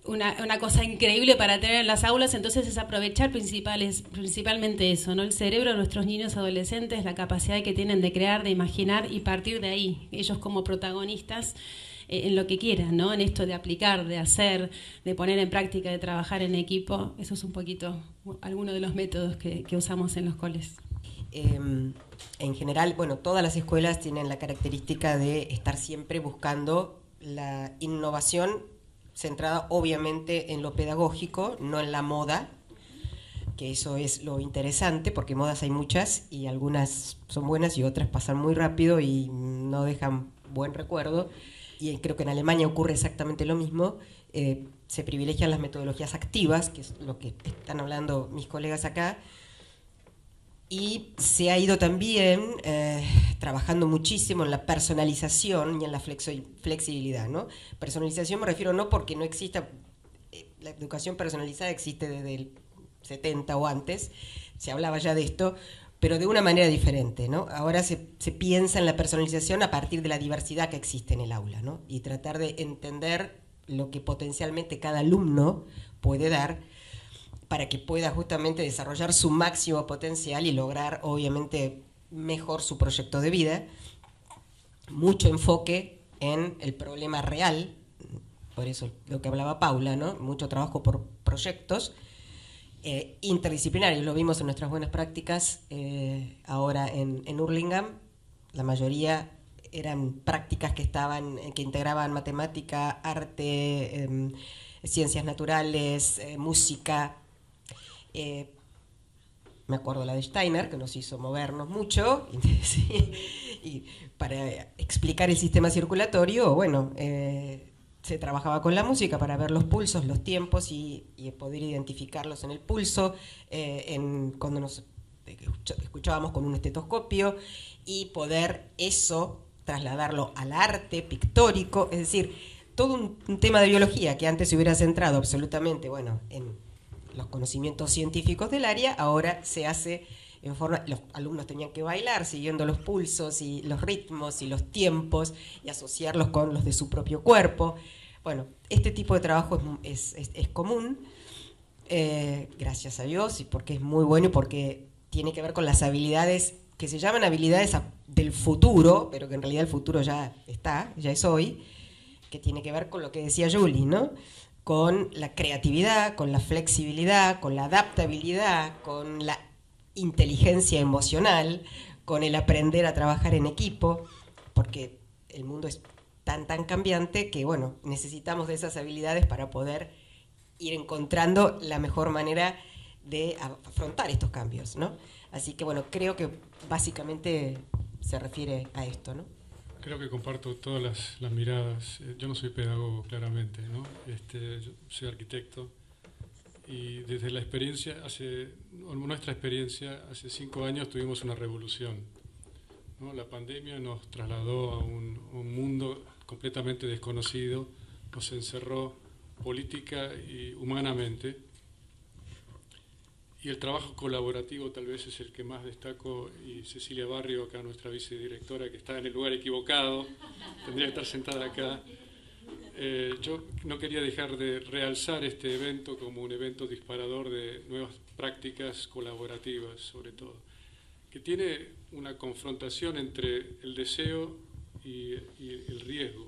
una cosa increíble para tener en las aulas. Entonces es aprovechar principalmente eso, ¿no? El cerebro de nuestros niños adolescentes, la capacidad que tienen de crear, de imaginar, y partir de ahí, ellos como protagonistas en lo que quieran, ¿no? En esto de aplicar, de hacer, de poner en práctica, de trabajar en equipo. Eso es un poquito alguno de los métodos que usamos en los coles. En general, bueno, todas las escuelas tienen la característica de estar siempre buscando la innovación centrada obviamente en lo pedagógico, no en la moda, que eso es lo interesante, porque modas hay muchas y algunas son buenas y otras pasan muy rápido y no dejan buen recuerdo, y creo que en Alemania ocurre exactamente lo mismo. Se privilegian las metodologías activas, que es lo que están hablando mis colegas acá, y se ha ido también trabajando muchísimo en la personalización y en la flexibilidad, ¿no? Personalización me refiero no porque no exista, la educación personalizada existe desde el 70 o antes, se hablaba ya de esto, pero de una manera diferente, ¿no? Ahora se piensa en la personalización a partir de la diversidad que existe en el aula, ¿no? Y tratar de entender lo que potencialmente cada alumno puede dar, para que pueda justamente desarrollar su máximo potencial y lograr, obviamente, mejor su proyecto de vida. Mucho enfoque en el problema real, por eso lo que hablaba Paula, ¿no? Mucho trabajo por proyectos interdisciplinarios. Lo vimos en nuestras buenas prácticas ahora en Hurlingham. La mayoría eran prácticas que integraban matemática, arte, ciencias naturales, música. Me acuerdo la de Steiner, que nos hizo movernos mucho, y para explicar el sistema circulatorio, bueno, se trabajaba con la música para ver los pulsos, los tiempos y poder identificarlos en el pulso, cuando nos escuchábamos con un estetoscopio, y poder eso trasladarlo al arte pictórico, es decir, todo un tema de biología que antes se hubiera centrado absolutamente, bueno, en los conocimientos científicos del área, ahora se hace en forma, los alumnos tenían que bailar siguiendo los pulsos y los ritmos y los tiempos y asociarlos con los de su propio cuerpo. Bueno, este tipo de trabajo es común, gracias a Dios, y porque es muy bueno y porque tiene que ver con las habilidades que se llaman habilidades del futuro, pero que en realidad el futuro ya está, ya es hoy, que tiene que ver con lo que decía Julie, ¿no? Con la creatividad, con la flexibilidad, con la adaptabilidad, con la inteligencia emocional, con el aprender a trabajar en equipo, porque el mundo es tan cambiante que, bueno, necesitamos de esas habilidades para poder ir encontrando la mejor manera de afrontar estos cambios, ¿no? Así que, bueno, creo que básicamente se refiere a esto, ¿no? Creo que comparto todas las miradas. Yo no soy pedagogo, claramente, ¿no? Yo soy arquitecto, y desde la experiencia, nuestra experiencia, hace 5 años tuvimos una revolución, ¿no? La pandemia nos trasladó a un mundo completamente desconocido, nos encerró política y humanamente. Y el trabajo colaborativo tal vez es el que más destaco, y Cecilia Barrio, acá nuestra vicedirectora, que está en el lugar equivocado, tendría que estar sentada acá. Yo no quería dejar de realzar este evento como un evento disparador de nuevas prácticas colaborativas, sobre todo, que tiene una confrontación entre el deseo y el riesgo.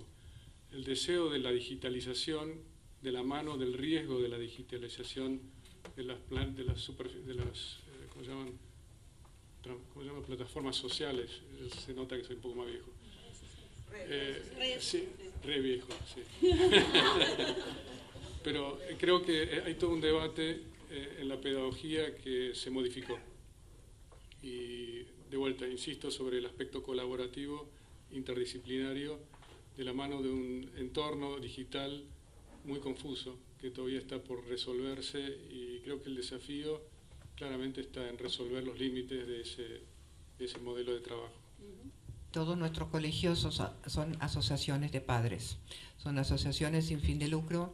El deseo de la digitalización de la mano del riesgo de la digitalización de las ¿cómo se llaman? Plataformas sociales. Se nota que soy un poco más viejo. Sí, re viejo, sí. Pero creo que hay todo un debate en la pedagogía que se modificó. Y de vuelta, insisto sobre el aspecto colaborativo, interdisciplinario, de la mano de un entorno digital muy confuso, que todavía está por resolverse, y creo que el desafío claramente está en resolver los límites de ese modelo de trabajo. Todos nuestros colegios son asociaciones de padres, son asociaciones sin fin de lucro,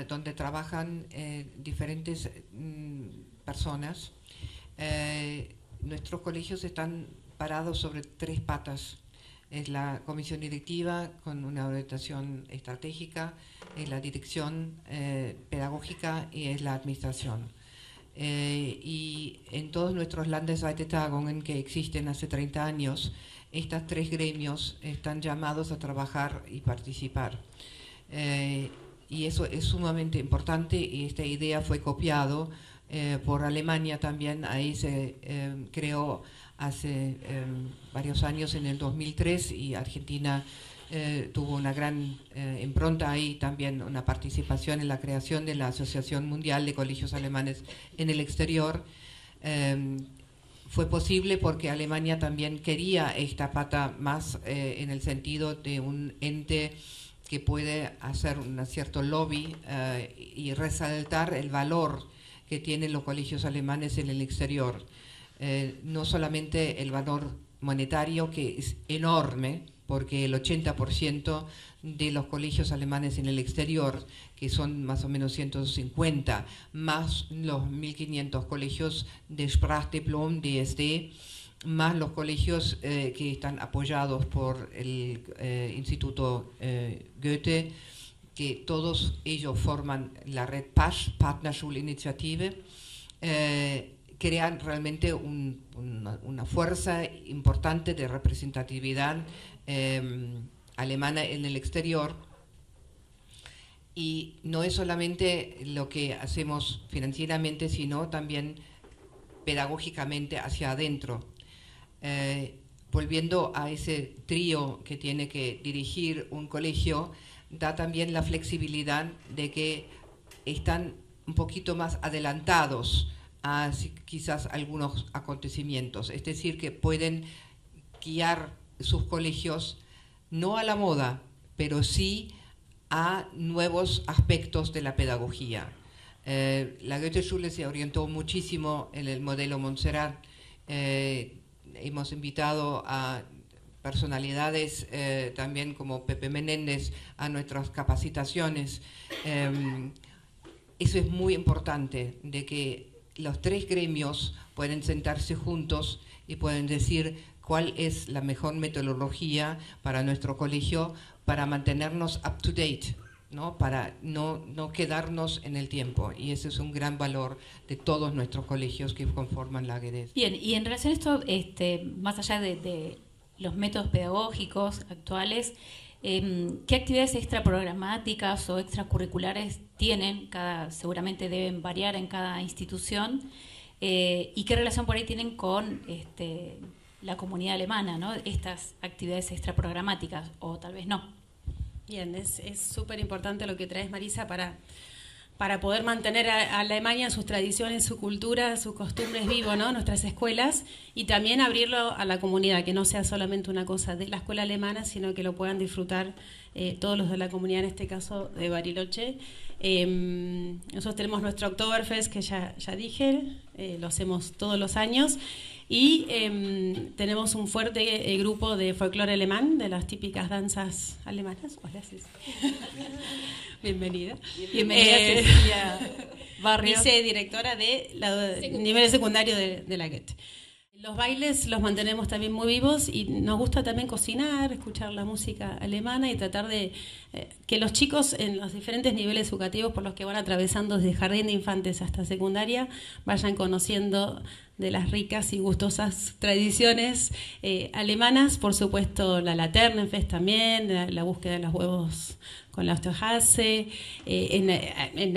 donde trabajan diferentes personas. Nuestros colegios están parados sobre 3 patas. Es la comisión directiva con una orientación estratégica, es la dirección pedagógica y es la administración. Y en todos nuestros Landesweite-Tagungen que existen hace 30 años, estos 3 gremios están llamados a trabajar y participar. Y eso es sumamente importante, y esta idea fue copiado por Alemania también. Ahí se creó hace varios años, en el 2003, y Argentina tuvo una gran impronta ahí, también una participación en la creación de la Asociación Mundial de Colegios Alemanes en el Exterior. Fue posible porque Alemania también quería esta pata más en el sentido de un ente que puede hacer un cierto lobby y resaltar el valor que tienen los colegios alemanes en el exterior. No solamente el valor monetario, que es enorme, porque el 80% de los colegios alemanes en el exterior, que son más o menos 150, más los 1.500 colegios de Sprachdiplom, DSD, más los colegios que están apoyados por el Instituto Goethe, que todos ellos forman la red PASH, Partnerschulinitiative, crean realmente una fuerza importante de representatividad alemana en el exterior. Y no es solamente lo que hacemos financieramente, sino también pedagógicamente hacia adentro. Volviendo a ese trío que tiene que dirigir un colegio, da también la flexibilidad de que están un poquito más adelantados a quizás algunos acontecimientos, es decir, que pueden guiar sus colegios no a la moda, pero sí a nuevos aspectos de la pedagogía. La Goethe-Schule se orientó muchísimo en el modelo Montserrat. Hemos invitado a personalidades también como Pepe Menéndez a nuestras capacitaciones. Eso es muy importante, de que los 3 gremios pueden sentarse juntos y pueden decir cuál es la mejor metodología para nuestro colegio, para mantenernos up to date, ¿no? Para no quedarnos en el tiempo. Y ese es un gran valor de todos nuestros colegios que conforman la GEDES. Bien, y en relación a esto, más allá de los métodos pedagógicos actuales, ¿qué actividades extraprogramáticas o extracurriculares tienen? Seguramente deben variar en cada institución. ¿Y qué relación por ahí tienen con la comunidad alemana, ¿no? Estas actividades extraprogramáticas, o tal vez no? Bien, es súper importante lo que traes, Marisa, para poder mantener a Alemania sus tradiciones, su cultura, sus costumbres vivo, ¿no? Nuestras escuelas, y también abrirlo a la comunidad, que no sea solamente una cosa de la escuela alemana, sino que lo puedan disfrutar todos los de la comunidad, en este caso de Bariloche. Nosotros tenemos nuestro Oktoberfest, que ya dije, lo hacemos todos los años. Y tenemos un fuerte grupo de folclore alemán, de las típicas danzas alemanas. Hola, Cecilia. Bienvenida. Bienvenida, Cecilia Barrio. Vicedirectora de nivel secundario de la Goethe. Los bailes los mantenemos también muy vivos y nos gusta también cocinar, escuchar la música alemana y tratar de que los chicos en los diferentes niveles educativos por los que van atravesando desde jardín de infantes hasta secundaria vayan conociendo de las ricas y gustosas tradiciones alemanas, por supuesto la Laternenfest también, la búsqueda de los huevos con la Osterhase, en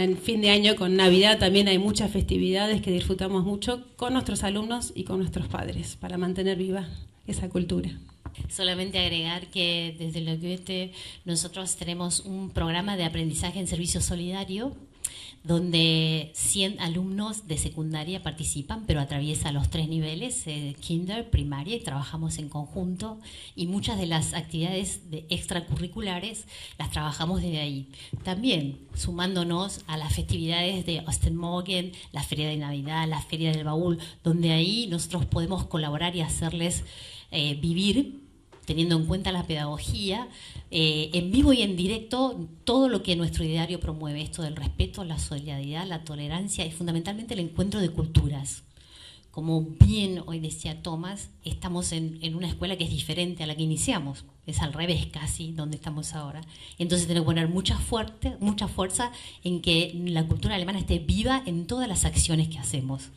el fin de año con Navidad también hay muchas festividades que disfrutamos mucho con nuestros alumnos y con nuestros padres para mantener viva esa cultura. Solamente agregar que desde la Goethe nosotros tenemos un programa de aprendizaje en servicio solidario donde 100 alumnos de secundaria participan, pero atraviesa los 3 niveles, kinder, primaria, y trabajamos en conjunto, y muchas de las actividades extracurriculares las trabajamos desde ahí. También sumándonos a las festividades de Ostermorgen, la Feria de Navidad, la Feria del Baúl, donde ahí nosotros podemos colaborar y hacerles vivir, teniendo en cuenta la pedagogía, en vivo y en directo, todo lo que nuestro ideario promueve, esto del respeto, la solidaridad, la tolerancia y fundamentalmente el encuentro de culturas. Como bien hoy decía Tomás, estamos en una escuela que es diferente a la que iniciamos, es al revés casi donde estamos ahora. Entonces tenemos que poner mucha fuerza en que la cultura alemana esté viva en todas las acciones que hacemos.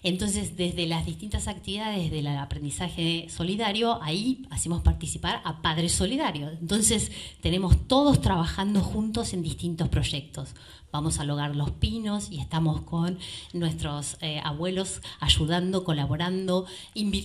Entonces, desde las distintas actividades del aprendizaje solidario, ahí hacemos participar a padres solidarios. Entonces, tenemos todos trabajando juntos en distintos proyectos. Vamos al Hogar Los Pinos y estamos con nuestros abuelos ayudando, colaborando.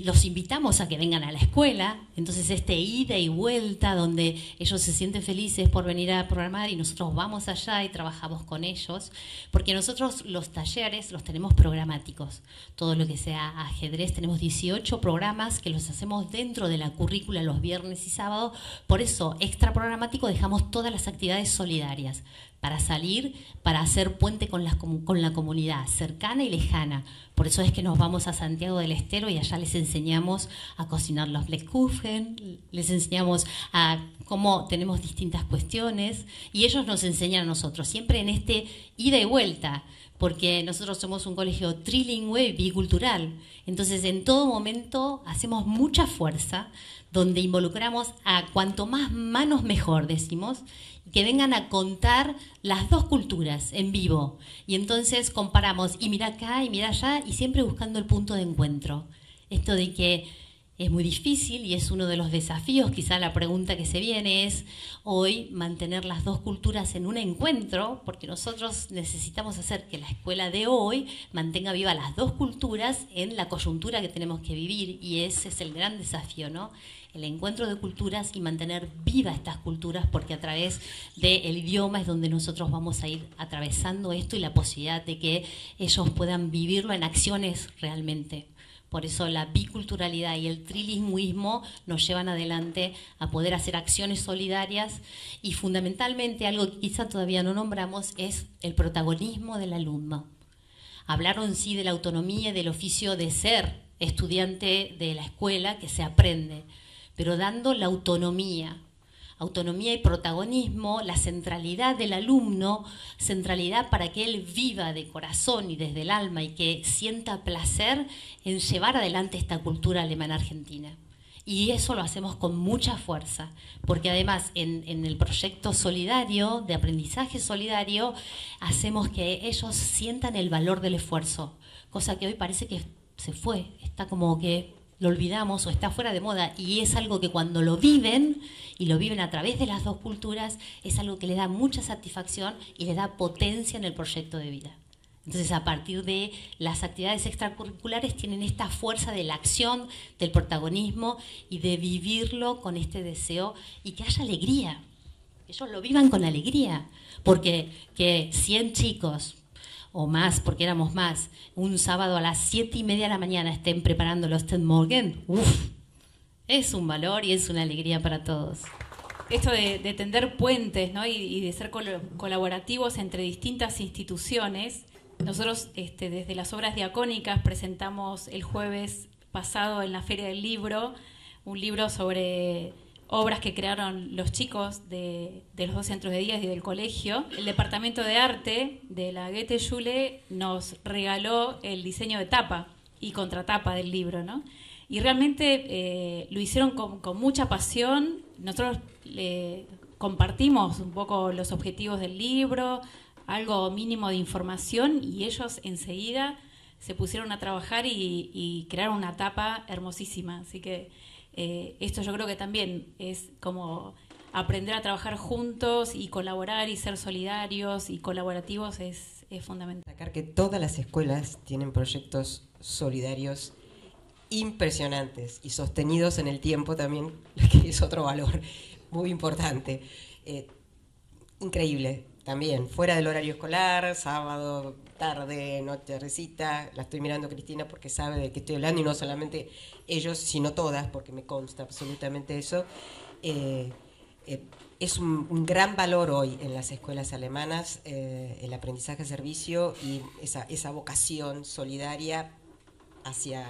Los invitamos a que vengan a la escuela. Entonces, ida y vuelta, donde ellos se sienten felices por venir a programar y nosotros vamos allá y trabajamos con ellos. Porque nosotros los talleres los tenemos programáticos. Todo lo que sea ajedrez, tenemos 18 programas que los hacemos dentro de la currícula los viernes y sábados. Por eso, extra programático, dejamos todas las actividades solidarias para salir, para hacer puente con la comunidad cercana y lejana. Por eso es que nos vamos a Santiago del Estero y allá les enseñamos a cocinar los Blechkuchen, les enseñamos a cómo tenemos distintas cuestiones y ellos nos enseñan a nosotros, siempre en este ida y vuelta, porque nosotros somos un colegio trilingüe y bicultural. Entonces, en todo momento hacemos mucha fuerza, donde involucramos a cuanto más manos mejor, decimos, que vengan a contar las dos culturas en vivo. Y entonces comparamos, y mira acá y mira allá, y siempre buscando el punto de encuentro. Esto de que es muy difícil y es uno de los desafíos, quizá la pregunta que se viene es hoy mantener las dos culturas en un encuentro, porque nosotros necesitamos hacer que la escuela de hoy mantenga viva las dos culturas en la coyuntura que tenemos que vivir, y ese es el gran desafío, ¿no? El encuentro de culturas y mantener viva estas culturas, porque a través del idioma es donde nosotros vamos a ir atravesando esto y la posibilidad de que ellos puedan vivirlo en acciones realmente. Por eso la biculturalidad y el trilingüismo nos llevan adelante a poder hacer acciones solidarias, y fundamentalmente algo que quizá todavía no nombramos es el protagonismo del alumno. Hablaron sí de la autonomía y del oficio de ser estudiante de la escuela que se aprende, pero dando la autonomía y protagonismo, la centralidad del alumno, centralidad para que él viva de corazón y desde el alma y que sienta placer en llevar adelante esta cultura alemana argentina. Y eso lo hacemos con mucha fuerza, porque además en el proyecto solidario, de aprendizaje solidario, hacemos que ellos sientan el valor del esfuerzo, cosa que hoy parece que se fue, está como que lo olvidamos o está fuera de moda, y es algo que cuando lo viven, y lo viven a través de las dos culturas, es algo que les da mucha satisfacción y les da potencia en el proyecto de vida. Entonces, a partir de las actividades extracurriculares tienen esta fuerza de la acción, del protagonismo y de vivirlo con este deseo, y que haya alegría, que ellos lo vivan con alegría, porque que 100 chicos o más, porque éramos más, un sábado a las 7:30 de la mañana estén preparando los Ostermorgen, es un valor y es una alegría para todos. Esto de tender puentes, ¿no? y de ser colaborativos entre distintas instituciones. Nosotros desde las obras diacónicas presentamos el jueves pasado en la Feria del Libro, un libro sobre obras que crearon los chicos de los 2 centros de día y del colegio. El Departamento de Arte de la Goethe-Schule nos regaló el diseño de tapa y contratapa del libro, ¿no? Y realmente lo hicieron con mucha pasión. Nosotros compartimos un poco los objetivos del libro, algo mínimo de información, y ellos enseguida se pusieron a trabajar y crearon una tapa hermosísima. Así que esto yo creo que también es como aprender a trabajar juntos y colaborar y ser solidarios y colaborativos es fundamental. Destacar que todas las escuelas tienen proyectos solidarios impresionantes y sostenidos en el tiempo también, que es otro valor muy importante. Increíble también, fuera del horario escolar, sábado, tarde, noche, recita. La estoy mirando a Cristina porque sabe de qué estoy hablando, y no solamente ellos, sino todas, porque me consta absolutamente eso. Es un gran valor hoy en las escuelas alemanas el aprendizaje-servicio y esa vocación solidaria hacia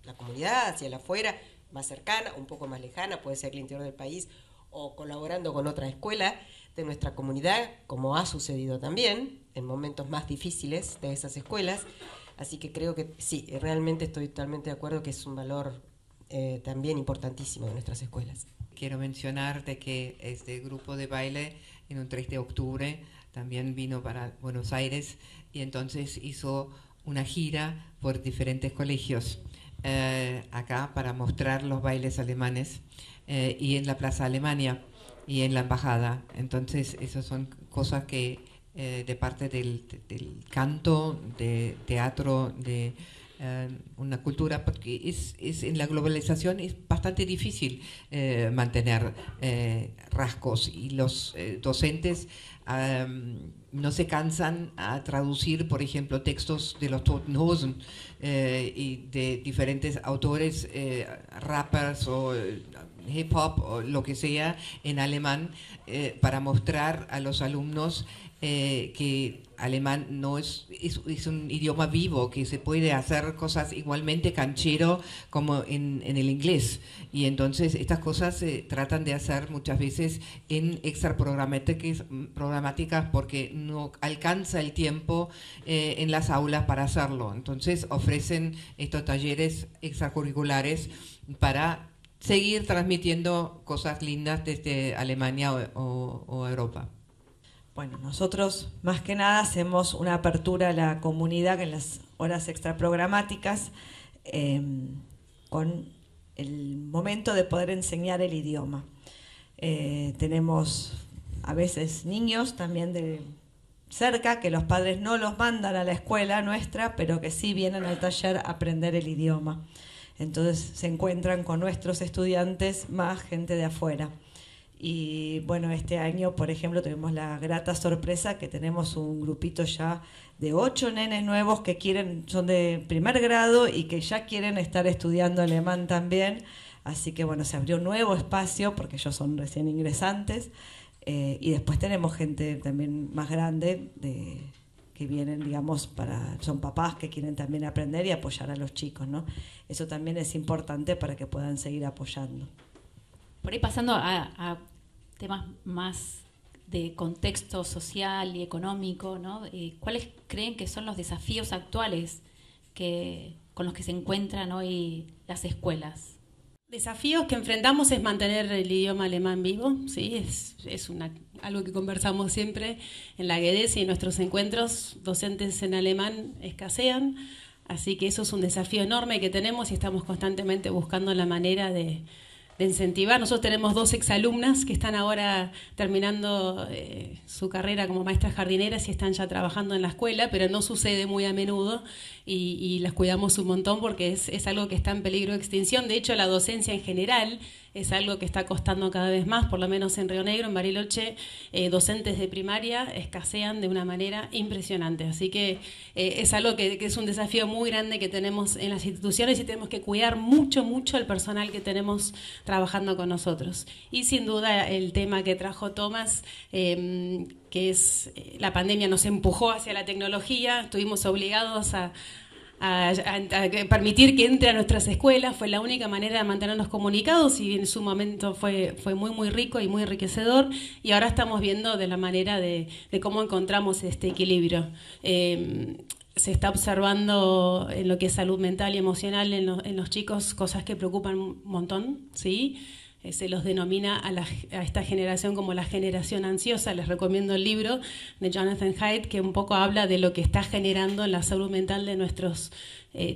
la comunidad, hacia la afuera, más cercana, un poco más lejana, puede ser el interior del país, o colaborando con otra escuela de nuestra comunidad, como ha sucedido también en momentos más difíciles de esas escuelas. Así que creo que sí, realmente estoy totalmente de acuerdo que es un valor también importantísimo de nuestras escuelas. Quiero mencionar de que este grupo de baile en un 3 de octubre también vino para Buenos Aires y entonces hizo una gira por diferentes colegios acá para mostrar los bailes alemanes y en la Plaza Alemania y en la embajada. Entonces esas son cosas que de parte del canto, de teatro, de una cultura, porque es en la globalización es bastante difícil mantener rasgos, y los docentes no se cansan a traducir, por ejemplo, textos de los Toten Hosen y de diferentes autores, rappers o hip hop o lo que sea en alemán, para mostrar a los alumnos que alemán no es un idioma vivo, que se puede hacer cosas igualmente canchero como en el inglés. Y entonces estas cosas se tratan de hacer muchas veces en extra programáticas porque no alcanza el tiempo en las aulas para hacerlo. Entonces ofrecen estos talleres extracurriculares para seguir transmitiendo cosas lindas desde Alemania o Europa. Bueno, nosotros más que nada hacemos una apertura a la comunidad en las horas extraprogramáticas con el momento de poder enseñar el idioma. Tenemos a veces niños también de cerca que los padres no los mandan a la escuela nuestra, pero que sí vienen al taller a aprender el idioma. Entonces se encuentran con nuestros estudiantes más gente de afuera. Y bueno, este año, por ejemplo, tuvimos la grata sorpresa que tenemos un grupito ya de 8 nenes nuevos que son de primer grado y que ya quieren estar estudiando alemán también. Así que bueno, se abrió un nuevo espacio porque ellos son recién ingresantes. Y después tenemos gente también más grande que vienen, digamos, son papás que quieren también aprender y apoyar a los chicos, ¿no? Eso también es importante para que puedan seguir apoyando. Por ahí pasando a temas más de contexto social y económico, ¿no? ¿Cuáles creen que son los desafíos actuales con los que se encuentran hoy las escuelas? Desafíos que enfrentamos es mantener el idioma alemán vivo, ¿sí? Es algo que conversamos siempre en la GEDES, y en nuestros encuentros docentes en alemán escasean, así que eso es un desafío enorme que tenemos y estamos constantemente buscando la manera de incentivar. Nosotros tenemos 2 exalumnas que están ahora terminando su carrera como maestras jardineras y están ya trabajando en la escuela, pero no sucede muy a menudo y las cuidamos un montón porque es algo que está en peligro de extinción. De hecho, la docencia en general es algo que está costando cada vez más, por lo menos en Río Negro, en Bariloche, docentes de primaria escasean de una manera impresionante. Así que es algo que es un desafío muy grande que tenemos en las instituciones y tenemos que cuidar mucho, mucho el personal que tenemos trabajando con nosotros. Y sin duda el tema que trajo Tomás, que es la pandemia nos empujó hacia la tecnología, estuvimos obligados a permitir que entre a nuestras escuelas. Fue la única manera de mantenernos comunicados y en su momento fue muy, muy rico y muy enriquecedor. Y ahora estamos viendo de la manera de cómo encontramos este equilibrio. Se está observando en lo que es salud mental y emocional en los chicos cosas que preocupan un montón, ¿sí? Se los denomina a esta generación como la generación ansiosa. Les recomiendo el libro de Jonathan Haidt, que un poco habla de lo que está generando en la salud mental de nuestros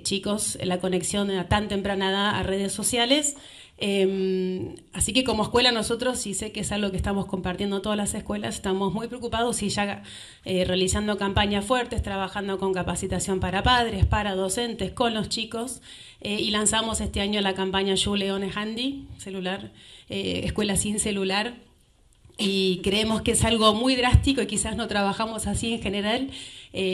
chicos, la conexión a tan temprana edad a redes sociales. Así que como escuela nosotros, y sé que es algo que estamos compartiendo todas las escuelas, estamos muy preocupados y ya realizando campañas fuertes, trabajando con capacitación para padres, para docentes, con los chicos, y lanzamos este año la campaña Schule ohne Handy, celular, escuela sin celular, y creemos que es algo muy drástico y quizás no trabajamos así en general,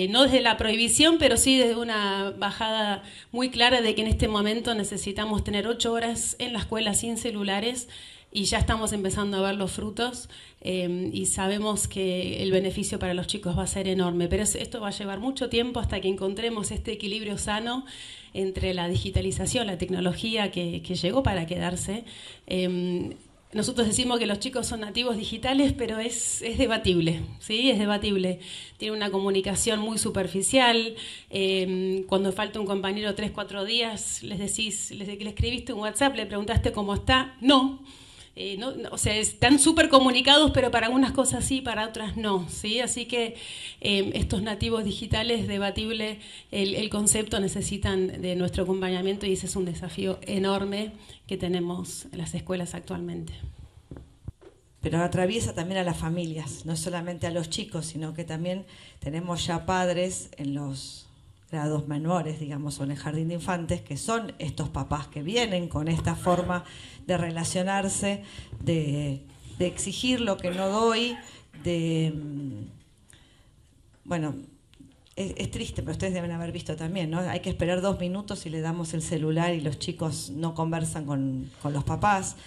no desde la prohibición, pero sí desde una bajada muy clara de que en este momento necesitamos tener 8 horas en la escuela sin celulares, y ya estamos empezando a ver los frutos, y sabemos que el beneficio para los chicos va a ser enorme, pero esto va a llevar mucho tiempo hasta que encontremos este equilibrio sano entre la digitalización, la tecnología que llegó para quedarse. Nosotros decimos que los chicos son nativos digitales, pero es debatible, ¿sí? Es debatible. Tiene una comunicación muy superficial. Cuando falta un compañero 3, 4 días, le escribiste un WhatsApp, le preguntaste cómo está. No. O sea, están súper comunicados, pero para algunas cosas sí, para otras no, ¿sí? Así que estos nativos digitales, debatible el concepto, necesitan de nuestro acompañamiento, y ese es un desafío enorme que tenemos en las escuelas actualmente. Pero atraviesa también a las familias, no solamente a los chicos, sino que también tenemos ya padres en los grados menores, digamos, o en el jardín de infantes, que son estos papás que vienen con esta forma de relacionarse, de exigir lo que no doy, bueno, es triste, pero ustedes deben haber visto también, ¿no? Hay que esperar 2 minutos y le damos el celular y los chicos no conversan con los papás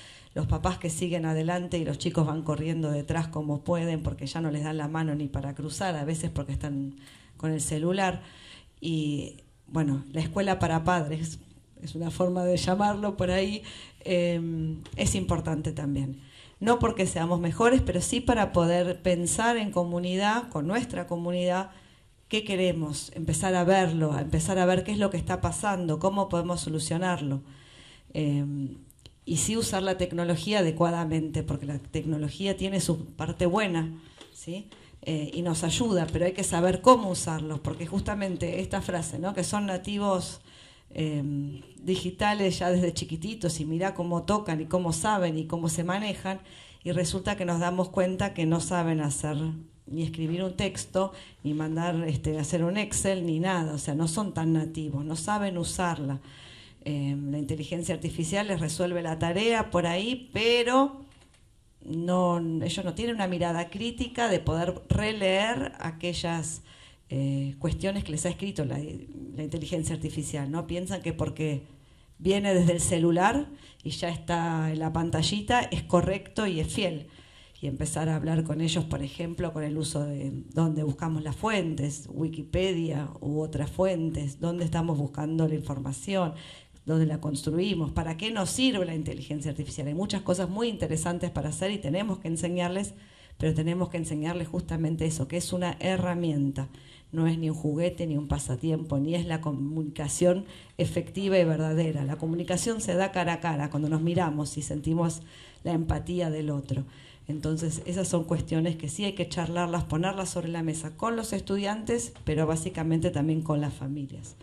que siguen adelante y los chicos van corriendo detrás como pueden porque ya no les dan la mano ni para cruzar, a veces porque están con el celular. Y bueno, la escuela para padres, es una forma de llamarlo por ahí, es importante también. No porque seamos mejores, pero sí para poder pensar en comunidad, con nuestra comunidad, qué queremos, empezar a verlo, a empezar a ver qué es lo que está pasando, cómo podemos solucionarlo. Y sí usar la tecnología adecuadamente, porque la tecnología tiene su parte buena, ¿sí? Y nos ayuda, pero hay que saber cómo usarlos, porque justamente esta frase, ¿no? Que son nativos digitales ya desde chiquititos y mirá cómo tocan y cómo saben y cómo se manejan, y resulta que nos damos cuenta que no saben hacer ni escribir un texto, ni mandar hacer un Excel, ni nada, o sea, no son tan nativos, no saben usarla. La inteligencia artificial les resuelve la tarea por ahí, pero ellos no tienen una mirada crítica de poder releer aquellas cuestiones que les ha escrito la inteligencia artificial, ¿no? Piensan que porque viene desde el celular y ya está en la pantallita es correcto y es fiel. Y empezar a hablar con ellos, por ejemplo, con el uso de dónde buscamos las fuentes, Wikipedia u otras fuentes, dónde estamos buscando la información, dónde la construimos, para qué nos sirve la inteligencia artificial. Hay muchas cosas muy interesantes para hacer y tenemos que enseñarles, pero tenemos que enseñarles justamente eso, que es una herramienta, no es ni un juguete ni un pasatiempo, ni es la comunicación efectiva y verdadera. La comunicación se da cara a cara, cuando nos miramos y sentimos la empatía del otro. Entonces, esas son cuestiones que sí hay que charlarlas, ponerlas sobre la mesa con los estudiantes, pero básicamente también con las familias.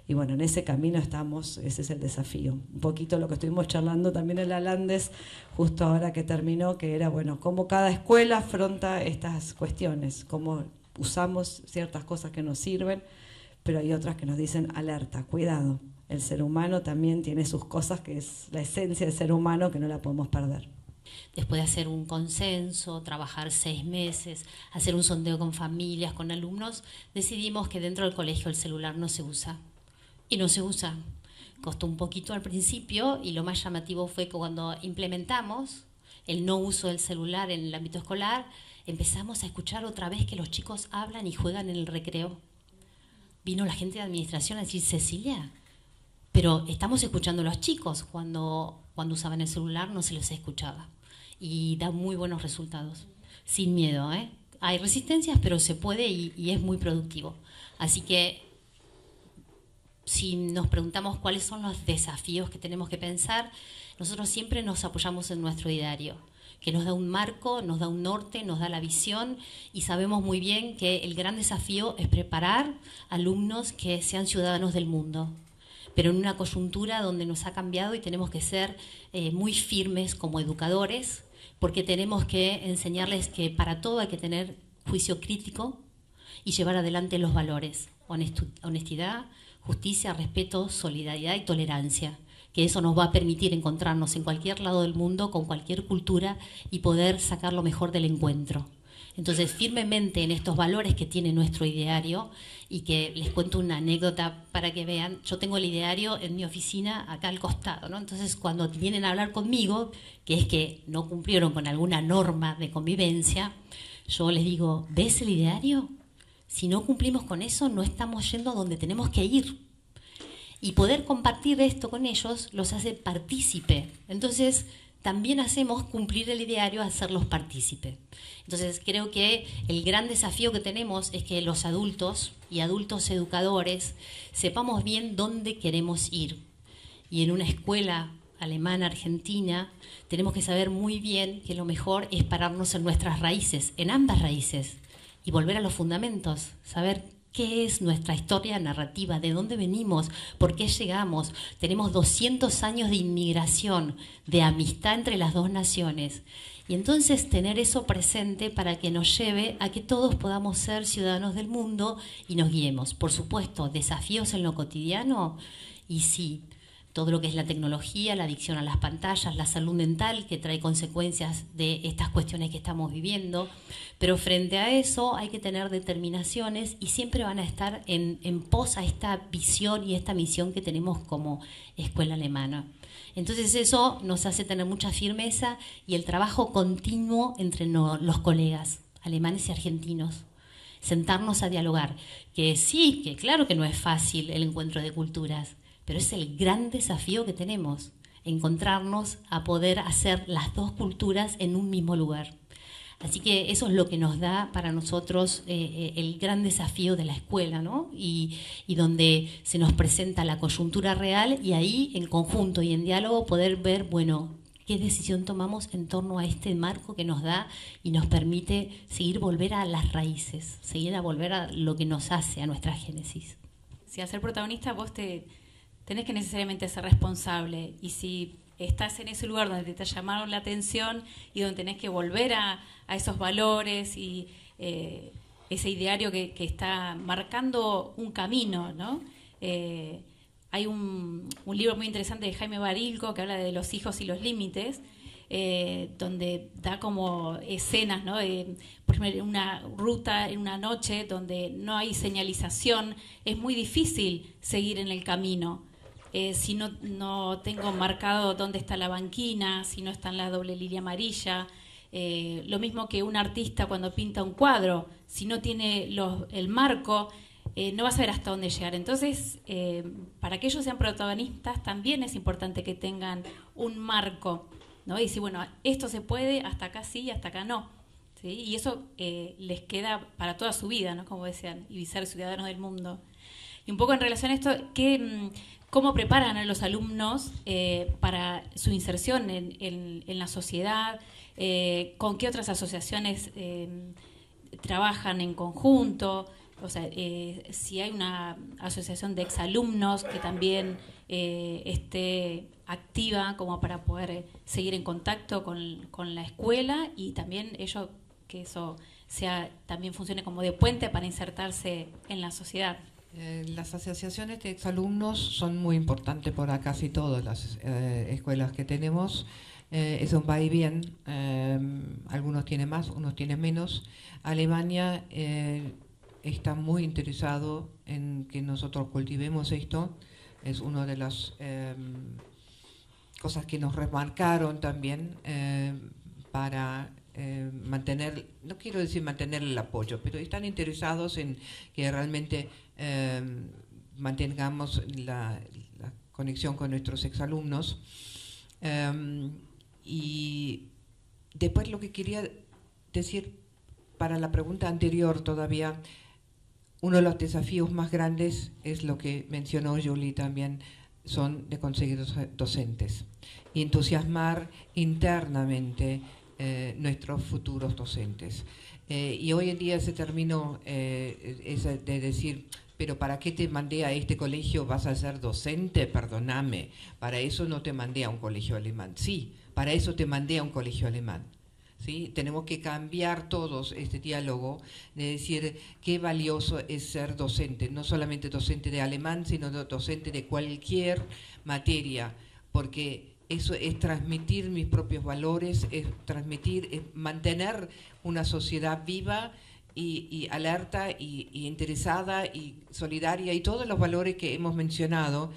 Y bueno, en ese camino estamos, ese es el desafío. Un poquito lo que estuvimos charlando también en la Landes, justo ahora que terminó, que era, bueno, cómo cada escuela afronta estas cuestiones, cómo usamos ciertas cosas que nos sirven, pero hay otras que nos dicen, alerta, cuidado. El ser humano también tiene sus cosas, que es la esencia del ser humano, que no la podemos perder. Después de hacer un consenso, trabajar 6 meses, hacer un sondeo con familias, con alumnos, decidimos que dentro del colegio el celular no se usa. Y no se usa. Costó un poquito al principio y lo más llamativo fue que cuando implementamos el no uso del celular en el ámbito escolar, empezamos a escuchar otra vez que los chicos hablan y juegan en el recreo. vino la gente de administración a decir, Cecilia, pero estamos escuchando a los chicos, cuando usaban el celular no se los escuchaba. Y da muy buenos resultados, sin miedo, ¿eh? Hay resistencias, pero se puede y es muy productivo. Así que si nos preguntamos cuáles son los desafíos que tenemos que pensar, nosotros siempre nos apoyamos en nuestro ideario, que nos da un marco, nos da un norte, nos da la visión, y sabemos muy bien que el gran desafío es preparar alumnos que sean ciudadanos del mundo, pero en una coyuntura donde nos ha cambiado y tenemos que ser muy firmes como educadores, porque tenemos que enseñarles que para todo hay que tener juicio crítico y llevar adelante los valores: honestidad, justicia, respeto, solidaridad y tolerancia, que eso nos va a permitir encontrarnos en cualquier lado del mundo, con cualquier cultura, y poder sacar lo mejor del encuentro. Entonces, firmemente en estos valores que tiene nuestro ideario, y que les cuento una anécdota para que vean, yo tengo el ideario en mi oficina acá al costado, ¿no? Entonces, cuando vienen a hablar conmigo, que es que no cumplieron con alguna norma de convivencia, yo les digo, ¿ves el ideario? Si no cumplimos con eso, no estamos yendo a donde tenemos que ir. Y poder compartir esto con ellos los hace partícipe. Entonces, también hacemos cumplir el ideario a hacerlos partícipe. Entonces, creo que el gran desafío que tenemos es que los adultos y adultos educadores sepamos bien dónde queremos ir. Y en una escuela alemana, argentina, tenemos que saber muy bien que lo mejor es pararnos en nuestras raíces, en ambas raíces, y volver a los fundamentos, saber qué es nuestra historia narrativa, de dónde venimos, por qué llegamos. Tenemos 200 años de inmigración, de amistad entre las dos naciones. Y entonces tener eso presente para que nos lleve a que todos podamos ser ciudadanos del mundo y nos guiemos. Por supuesto, desafíos en lo cotidiano, y sí, todo lo que es la tecnología, la adicción a las pantallas, la salud mental, que trae consecuencias de estas cuestiones que estamos viviendo. Pero frente a eso hay que tener determinaciones, y siempre van a estar en pos a esta visión y esta misión que tenemos como escuela alemana. Entonces eso nos hace tener mucha firmeza, y el trabajo continuo entre los colegas alemanes y argentinos. Sentarnos a dialogar, que sí, que claro que no es fácil el encuentro de culturas, pero es el gran desafío que tenemos, encontrarnos a poder hacer las dos culturas en un mismo lugar. Así que eso es lo que nos da para nosotros el gran desafío de la escuela, ¿no? Y donde se nos presenta la coyuntura real, y ahí en conjunto y en diálogo poder ver, bueno, qué decisión tomamos en torno a este marco que nos da y nos permite volver a las raíces, seguir a volver a lo que nos hace, a nuestra génesis. Si al ser protagonista vos tenés que necesariamente ser responsable, y si estás en ese lugar donde te llamaron la atención y donde tenés que volver a esos valores y ese ideario que está marcando un camino, ¿no? Hay un libro muy interesante de Jaime Barilco que habla de los hijos y los límites, donde da como escenas, ¿no? Por ejemplo, en una ruta, en una noche donde no hay señalización, es muy difícil seguir en el camino. Si no tengo marcado dónde está la banquina, si no está en la doble línea amarilla. Lo mismo que un artista cuando pinta un cuadro, si no tiene el marco, no va a saber hasta dónde llegar. Entonces, para que ellos sean protagonistas, también es importante que tengan un marco, ¿no? Y decir, bueno, esto se puede, hasta acá sí y hasta acá no, ¿sí? Y eso les queda para toda su vida, ¿no? Como decían, y ser ciudadanos del mundo. Y un poco en relación a esto, ¿cómo preparan a los alumnos para su inserción en la sociedad? ¿Con qué otras asociaciones trabajan en conjunto? O sea, si hay una asociación de exalumnos que también esté activa como para poder seguir en contacto con la escuela, y también que eso también funcione como de puente para insertarse en la sociedad. Las asociaciones de exalumnos son muy importantes para casi todas las escuelas que tenemos. Es un va y bien, algunos tienen más, unos tienen menos. Alemania está muy interesado en que nosotros cultivemos esto. Es una de las cosas que nos remarcaron también para mantener, no quiero decir mantener el apoyo, pero están interesados en que realmente mantengamos la conexión con nuestros exalumnos. Y después lo que quería decir para la pregunta anterior todavía, uno de los desafíos más grandes es lo que mencionó Julie también, son de conseguir docentes y entusiasmar internamente nuestros futuros docentes. Y hoy en día ese término es de decir, pero ¿para qué te mandé a este colegio? ¿Vas a ser docente? Perdóname, para eso no te mandé a un colegio alemán. Sí, para eso te mandé a un colegio alemán. ¿Sí? Tenemos que cambiar todos este diálogo de decir qué valioso es ser docente, no solamente docente de alemán, sino docente de cualquier materia, porque eso es transmitir mis propios valores, es transmitir, es mantener una sociedad viva y alerta y interesada y solidaria, y todos los valores que hemos mencionado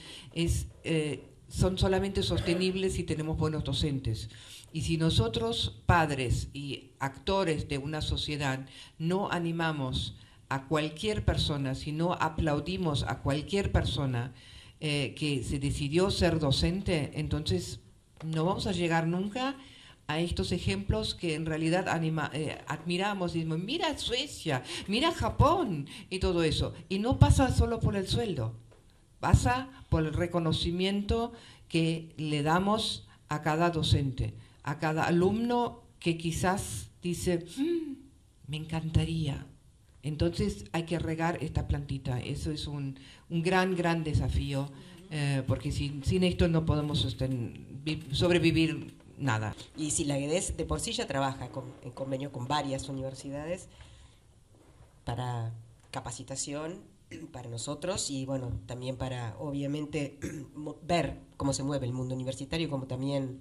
son solamente sostenibles si tenemos buenos docentes. Y si nosotros, padres y actores de una sociedad, no animamos a cualquier persona, si no aplaudimos a cualquier persona que se decidió ser docente, entonces no vamos a llegar nunca a estos ejemplos que en realidad admiramos y decimos, mira Suecia, mira Japón y todo eso. Y no pasa solo por el sueldo, pasa por el reconocimiento que le damos a cada docente, a cada alumno que quizás dice, me encantaría. Entonces hay que regar esta plantita. Eso es un gran desafío, porque sin esto no podemos sobrevivir nada. Y si la GEDES de por sí ya trabaja en convenio con varias universidades para capacitación para nosotros y bueno, también para obviamente ver cómo se mueve el mundo universitario, cómo también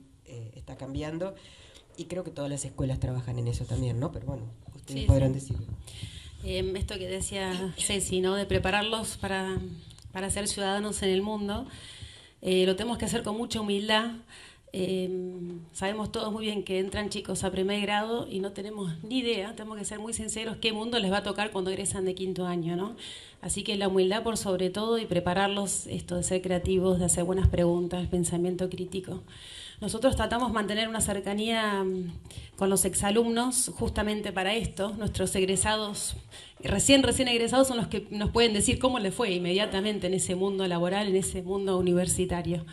está cambiando, y creo que todas las escuelas trabajan en eso también, ¿no? Pero bueno, ustedes podrán decirlo. Esto que decía Ceci, ¿no? De prepararlos para ser ciudadanos en el mundo, lo tenemos que hacer con mucha humildad. Sabemos todos muy bien que entran chicos a primer grado y no tenemos ni idea, tenemos que ser muy sinceros, qué mundo les va a tocar cuando egresan de quinto año, ¿no? Así que la humildad por sobre todo, y prepararlos, esto de ser creativos, de hacer buenas preguntas, el pensamiento crítico. Nosotros tratamos de mantener una cercanía con los exalumnos justamente para esto. Nuestros egresados, recién egresados, son los que nos pueden decir cómo les fue inmediatamente en ese mundo laboral, en ese mundo universitario.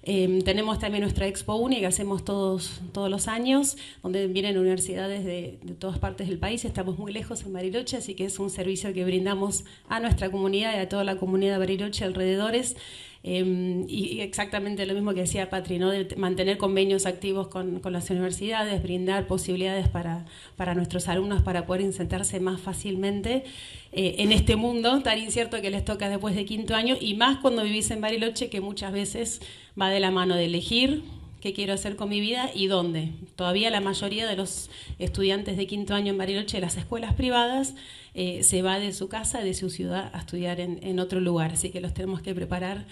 Tenemos también nuestra Expo Uni que hacemos todos los años, donde vienen universidades de todas partes del país. Estamos muy lejos en Bariloche, así que es un servicio que brindamos a nuestra comunidad y a toda la comunidad de Bariloche alrededores. Y exactamente lo mismo que decía Patri, ¿no? De mantener convenios activos con las universidades, brindar posibilidades para nuestros alumnos para poder insertarse más fácilmente en este mundo tan incierto que les toca después de quinto año, y más cuando vivís en Bariloche, que muchas veces va de la mano de elegir qué quiero hacer con mi vida y dónde. Todavía la mayoría de los estudiantes de quinto año en Bariloche, de las escuelas privadas, se va de su casa, de su ciudad, a estudiar en otro lugar. Así que los tenemos que preparar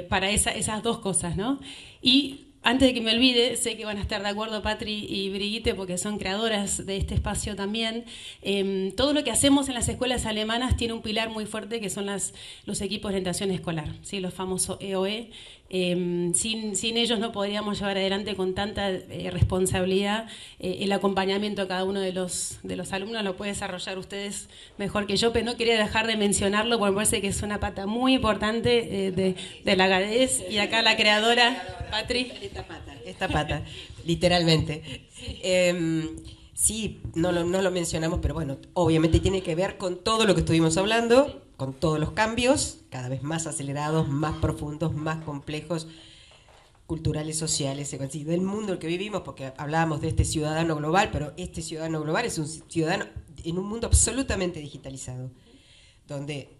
para esas dos cosas, ¿no? Y antes de que me olvide, sé que van a estar de acuerdo Patri y Brigitte porque son creadoras de este espacio también. Todo lo que hacemos en las escuelas alemanas tiene un pilar muy fuerte que son los equipos de orientación escolar, ¿sí? Los famosos EOE. Sin ellos no podríamos llevar adelante con tanta responsabilidad el acompañamiento a cada uno de los alumnos. Lo pueden desarrollar ustedes mejor que yo, pero no quería dejar de mencionarlo porque me parece que es una pata muy importante de la GADES, y acá la creadora, Patri. Esta pata, literalmente. Sí, no lo mencionamos, pero bueno, obviamente tiene que ver con todo lo que estuvimos hablando, con todos los cambios, cada vez más acelerados, más profundos, más complejos, culturales, sociales, del mundo en el que vivimos, porque hablábamos de este ciudadano global, pero este ciudadano global es un ciudadano en un mundo absolutamente digitalizado, donde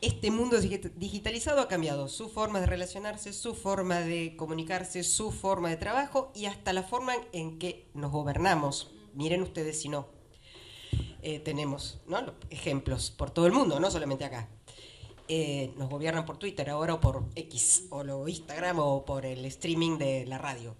este mundo digitalizado ha cambiado su forma de relacionarse, su forma de comunicarse, su forma de trabajo y hasta la forma en que nos gobernamos. Miren ustedes si no. Tenemos, ¿no?, ejemplos por todo el mundo, no solamente acá. Nos gobiernan por Twitter ahora, o por X, o lo Instagram, o por el streaming de la radio.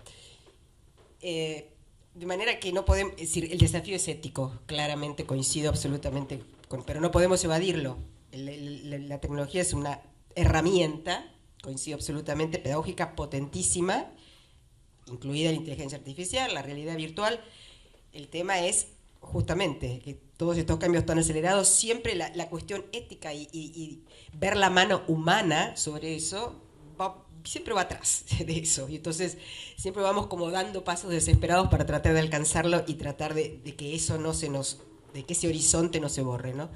De manera que no podemos, es decir, el desafío es ético, claramente coincido absolutamente, pero no podemos evadirlo. la tecnología es una herramienta, coincido absolutamente, pedagógica potentísima, incluida la inteligencia artificial, la realidad virtual. El tema es justamente que todos estos cambios tan acelerados, siempre la cuestión ética y ver la mano humana sobre eso siempre va atrás de eso, y entonces siempre vamos como dando pasos desesperados para tratar de alcanzarlo y tratar de que eso no se nos, de que ese horizonte no se borre, ¿no?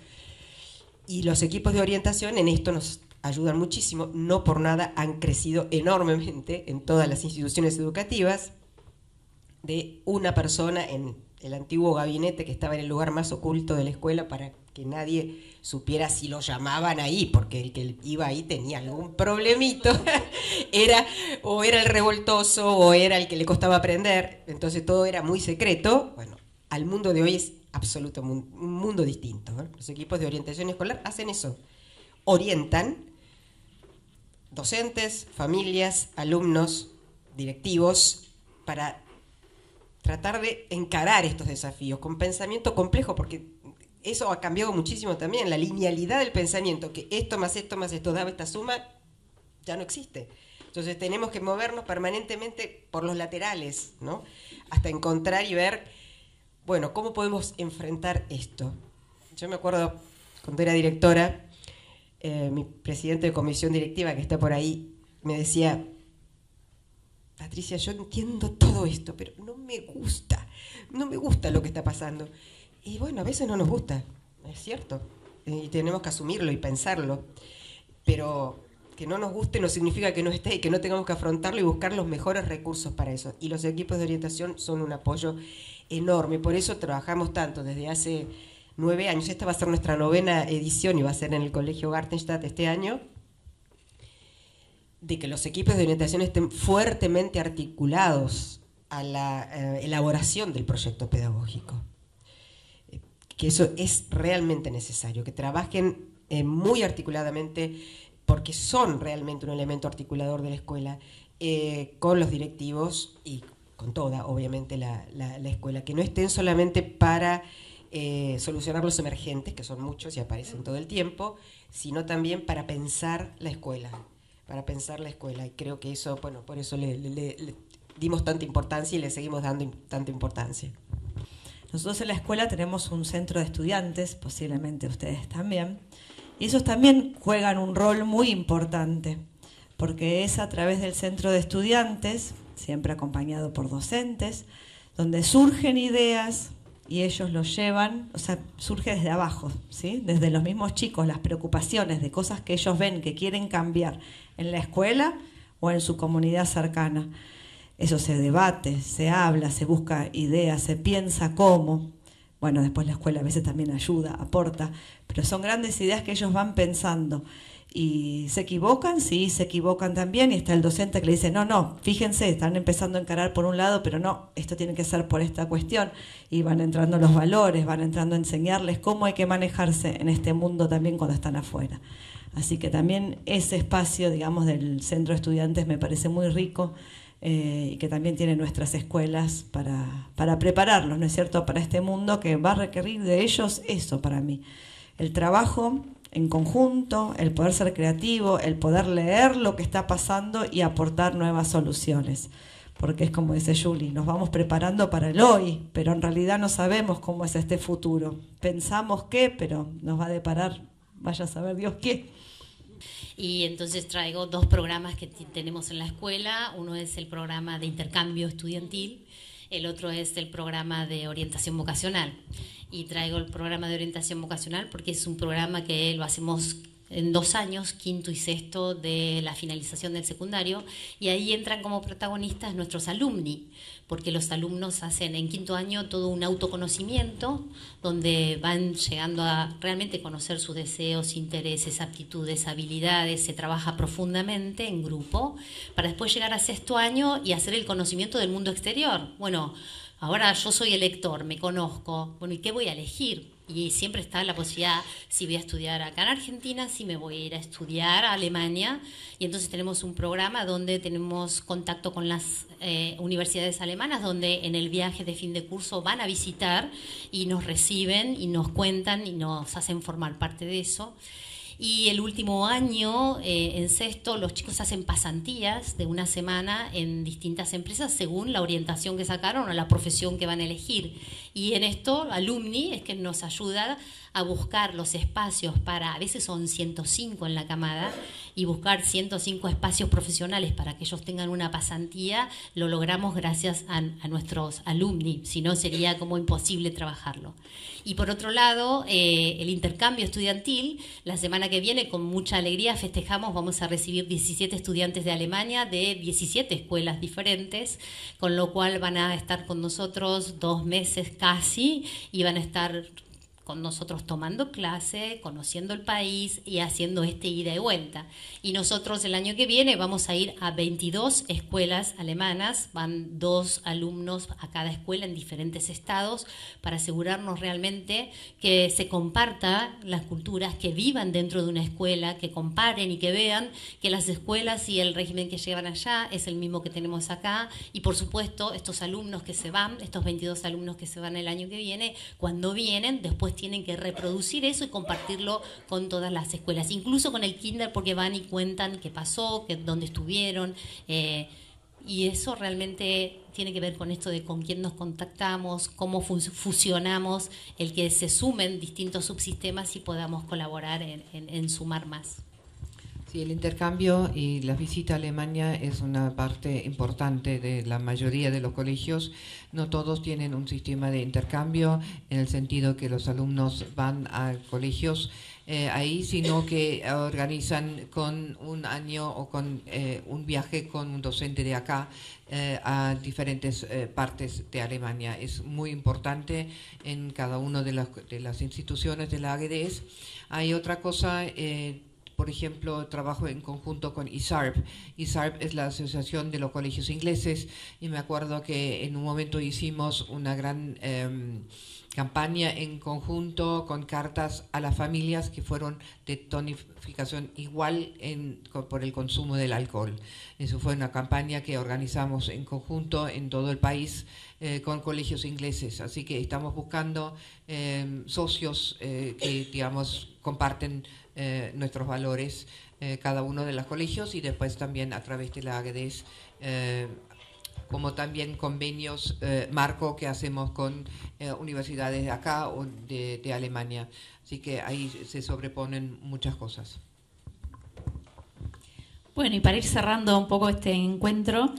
Y los equipos de orientación en esto nos ayudan muchísimo, no por nada han crecido enormemente en todas las instituciones educativas, de una persona en el antiguo gabinete que estaba en el lugar más oculto de la escuela para que nadie supiera si lo llamaban ahí, porque el que iba ahí tenía algún problemito, era el revoltoso o era el que le costaba aprender, entonces todo era muy secreto. Bueno, al mundo de hoy es un mundo distinto, ¿no? Los equipos de orientación escolar hacen eso, orientan docentes, familias, alumnos, directivos, para tratar de encarar estos desafíos con pensamiento complejo, porque eso ha cambiado muchísimo también, la linealidad del pensamiento, que esto más esto daba esta suma, ya no existe. Entonces tenemos que movernos permanentemente por los laterales, ¿no? Hasta encontrar y ver, bueno, ¿cómo podemos enfrentar esto? Yo me acuerdo, cuando era directora, mi presidente de comisión directiva, que está por ahí, me decía: Patricia, yo entiendo todo esto, pero no me gusta lo que está pasando. Y bueno, a veces no nos gusta, es cierto, y tenemos que asumirlo y pensarlo, pero que no nos guste no significa que no esté y que no tengamos que afrontarlo y buscar los mejores recursos para eso. Y los equipos de orientación son un apoyo enorme, por eso trabajamos tanto desde hace 9 años. Esta va a ser nuestra 9ª edición y va a ser en el Colegio Gartenstadt este año, de que los equipos de orientación estén fuertemente articulados a la elaboración del proyecto pedagógico. Que eso es realmente necesario, que trabajen muy articuladamente, porque son realmente un elemento articulador de la escuela, con los directivos y con toda, obviamente, la escuela, que no estén solamente para solucionar los emergentes, que son muchos y aparecen todo el tiempo, sino también para pensar la escuela, y creo que eso, bueno, por eso le dimos tanta importancia y le seguimos dando tanta importancia. Nosotros en la escuela tenemos un centro de estudiantes, posiblemente ustedes también, y esos también juegan un rol muy importante, porque es a través del centro de estudiantes, siempre acompañado por docentes, donde surgen ideas y ellos los llevan, o sea, surge desde abajo, ¿sí? Desde los mismos chicos, las preocupaciones de cosas que ellos ven que quieren cambiar en la escuela o en su comunidad cercana. Eso se debate, se habla, se busca ideas, se piensa cómo. Bueno, después la escuela a veces también ayuda, aporta, pero son grandes ideas que ellos van pensando. ¿Y se equivocan? Sí, se equivocan también, y está el docente que le dice, no, fíjense, están empezando a encarar por un lado, pero no, esto tiene que ser por esta cuestión, y van entrando los valores, van entrando a enseñarles cómo hay que manejarse en este mundo también cuando están afuera. Así que también ese espacio, digamos, del centro de estudiantes me parece muy rico, y que también tienen nuestras escuelas para prepararlos, ¿no es cierto?, para este mundo que va a requerir de ellos eso para mí, el trabajo en conjunto, el poder ser creativo, el poder leer lo que está pasando y aportar nuevas soluciones, porque es como dice Julie, nos vamos preparando para el hoy, pero en realidad no sabemos cómo es este futuro, pensamos qué, pero nos va a deparar, vaya a saber Dios qué. Y entonces traigo 2 programas que tenemos en la escuela. Uno es el programa de intercambio estudiantil, el otro es el programa de orientación vocacional. Y traigo el programa de orientación vocacional porque es un programa que lo hacemos en 2 años, quinto y sexto de la finalización del secundario, y ahí entran como protagonistas nuestros alumni, porque los alumnos hacen en quinto año todo un autoconocimiento, donde van llegando a realmente conocer sus deseos, intereses, aptitudes, habilidades, se trabaja profundamente en grupo, para después llegar a sexto año y hacer el conocimiento del mundo exterior. Bueno, ahora yo soy el lector, me conozco, bueno, ¿y qué voy a elegir? Y siempre está la posibilidad, si voy a estudiar acá en Argentina, si me voy a ir a estudiar a Alemania. Y entonces tenemos un programa donde tenemos contacto con las universidades alemanas, donde en el viaje de fin de curso van a visitar y nos reciben y nos cuentan y nos hacen formar parte de eso. Y el último año, en sexto, los chicos hacen pasantías de una semana en distintas empresas según la orientación que sacaron o la profesión que van a elegir. Y en esto, Alumni es que nos ayuda a buscar los espacios para, a veces son 105 en la camada, y buscar 105 espacios profesionales para que ellos tengan una pasantía, lo logramos gracias a nuestros alumni, si no sería como imposible trabajarlo. Y por otro lado, el intercambio estudiantil, la semana que viene con mucha alegría festejamos, vamos a recibir 17 estudiantes de Alemania de 17 escuelas diferentes, con lo cual van a estar con nosotros 2 meses casi y van a estar con nosotros tomando clase, conociendo el país y haciendo ida y vuelta. Y nosotros el año que viene vamos a ir a 22 escuelas alemanas, van 2 alumnos a cada escuela en diferentes estados para asegurarnos realmente que se comparta las culturas, que vivan dentro de una escuela, que comparen y que vean que las escuelas y el régimen que llevan allá es el mismo que tenemos acá. Y por supuesto, estos alumnos que se van, estos 22 alumnos que se van el año que viene, cuando vienen, después tienen que reproducir eso y compartirlo con todas las escuelas, incluso con el kinder, porque van y cuentan qué pasó, dónde estuvieron, y eso realmente tiene que ver con esto de con quién nos contactamos, cómo fusionamos, el que se sumen distintos subsistemas y podamos colaborar en sumar más. Sí, el intercambio y la visita a Alemania es una parte importante de la mayoría de los colegios. No todos tienen un sistema de intercambio en el sentido que los alumnos van a colegios ahí, sino que organizan con un año o con un viaje con un docente de acá a diferentes partes de Alemania. Es muy importante en cada una de las instituciones de la AGDS. Hay otra cosa. Por ejemplo, trabajo en conjunto con ISARP. ISARP es la Asociación de los Colegios Ingleses y me acuerdo que en un momento hicimos una gran campaña en conjunto con cartas a las familias que fueron de tonificación igual por el consumo del alcohol. Eso fue una campaña que organizamos en conjunto en todo el país con colegios ingleses. Así que estamos buscando socios que, digamos, comparten nuestros valores, cada uno de los colegios, y después también a través de la AGDS, como también convenios marco que hacemos con universidades de acá o de Alemania. Así que ahí se sobreponen muchas cosas. Bueno, y para ir cerrando un poco este encuentro,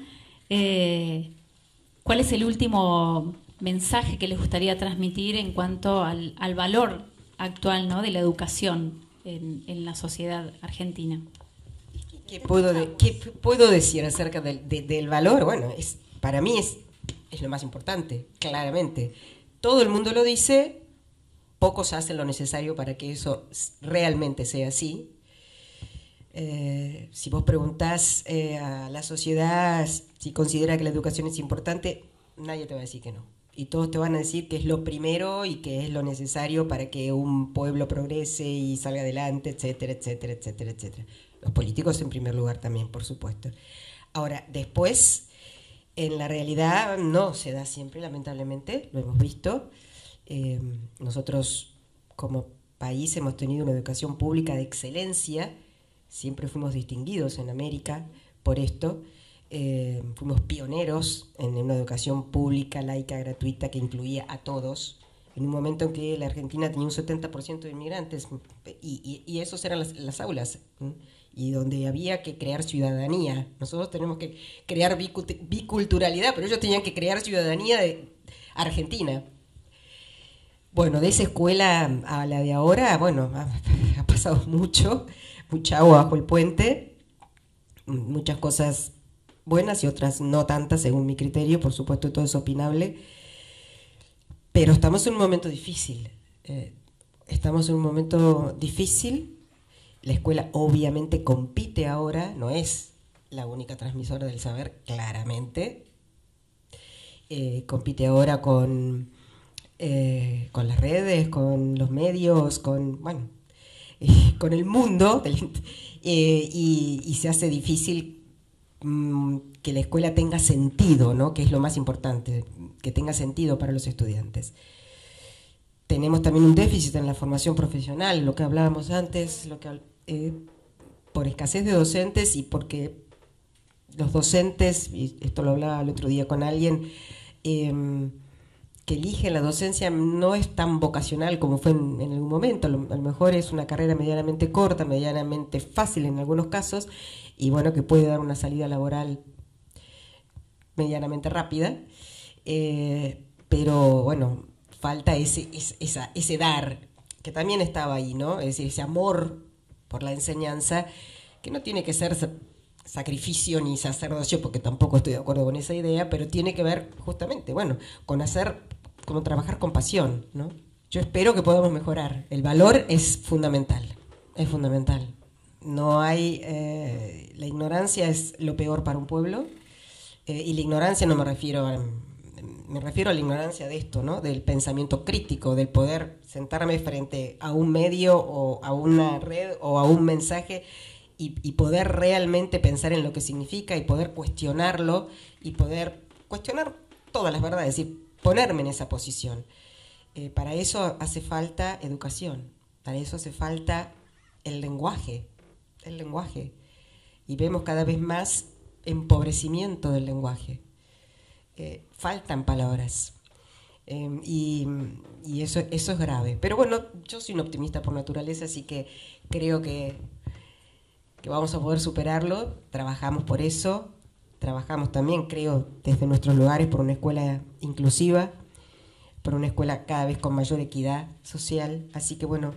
¿cuál es el último mensaje que les gustaría transmitir en cuanto al valor actual, ¿no?, de la educación en la sociedad argentina? ¿Qué puedo decir acerca del valor? Bueno, para mí es lo más importante, claramente. Todo el mundo lo dice, pocos hacen lo necesario para que eso realmente sea así. Si vos preguntás a la sociedad si considera que la educación es importante, nadie te va a decir que no. Y todos te van a decir que es lo primero y que es lo necesario para que un pueblo progrese y salga adelante, etcétera, etcétera, etcétera, etcétera. Los políticos en primer lugar también, por supuesto. Ahora, después, en la realidad no se da siempre, lamentablemente, lo hemos visto. Nosotros como país hemos tenido una educación pública de excelencia, siempre fuimos distinguidos en América por esto. Fuimos pioneros en una educación pública, laica, gratuita, que incluía a todos, en un momento en que la Argentina tenía un 70% de inmigrantes, y esos eran las aulas, y donde había que crear ciudadanía. Nosotros tenemos que crear biculturalidad, pero ellos tenían que crear ciudadanía argentina. Bueno, de esa escuela a la de ahora, bueno, ha pasado mucha agua bajo el puente, muchas cosas buenas y otras no tantas, según mi criterio. Por supuesto, todo es opinable, pero estamos en un momento difícil. La escuela obviamente compite ahora, no es la única transmisora del saber, claramente. Compite ahora con las redes, con los medios, con el mundo, y se hace difícil que la escuela tenga sentido, ¿no?, que es lo más importante, que tenga sentido para los estudiantes. tenemos también un déficit en la formación profesional, lo que hablábamos antes, por escasez de docentes y porque los docentes, y esto lo hablaba el otro día con alguien, que eligen la docencia no es tan vocacional como fue en algún momento. A lo mejor es una carrera medianamente corta, medianamente fácil en algunos casos, y bueno, que puede dar una salida laboral medianamente rápida, pero bueno, falta ese dar, que también estaba ahí, ¿no? Es decir, ese amor por la enseñanza, que no tiene que ser sacrificio ni sacerdocio, porque tampoco estoy de acuerdo con esa idea, pero tiene que ver justamente, bueno, con trabajar con pasión, ¿no? Yo espero que podamos mejorar. El valor es fundamental, es fundamental. No hay, la ignorancia es lo peor para un pueblo, y la ignorancia no me refiero a la ignorancia de esto, ¿no? Del pensamiento crítico, del poder sentarme frente a un medio o a una red o a un mensaje y poder realmente pensar en lo que significa y poder cuestionarlo y poder cuestionar todas las verdades, es decir, ponerme en esa posición. Para eso hace falta educación, para eso hace falta el lenguaje, y vemos cada vez más empobrecimiento del lenguaje. Faltan palabras, y eso es grave. Pero bueno, yo soy un optimista por naturaleza, así que creo que vamos a poder superarlo. Trabajamos por eso, trabajamos también, creo, desde nuestros lugares por una escuela inclusiva, por una escuela cada vez con mayor equidad social, así que bueno,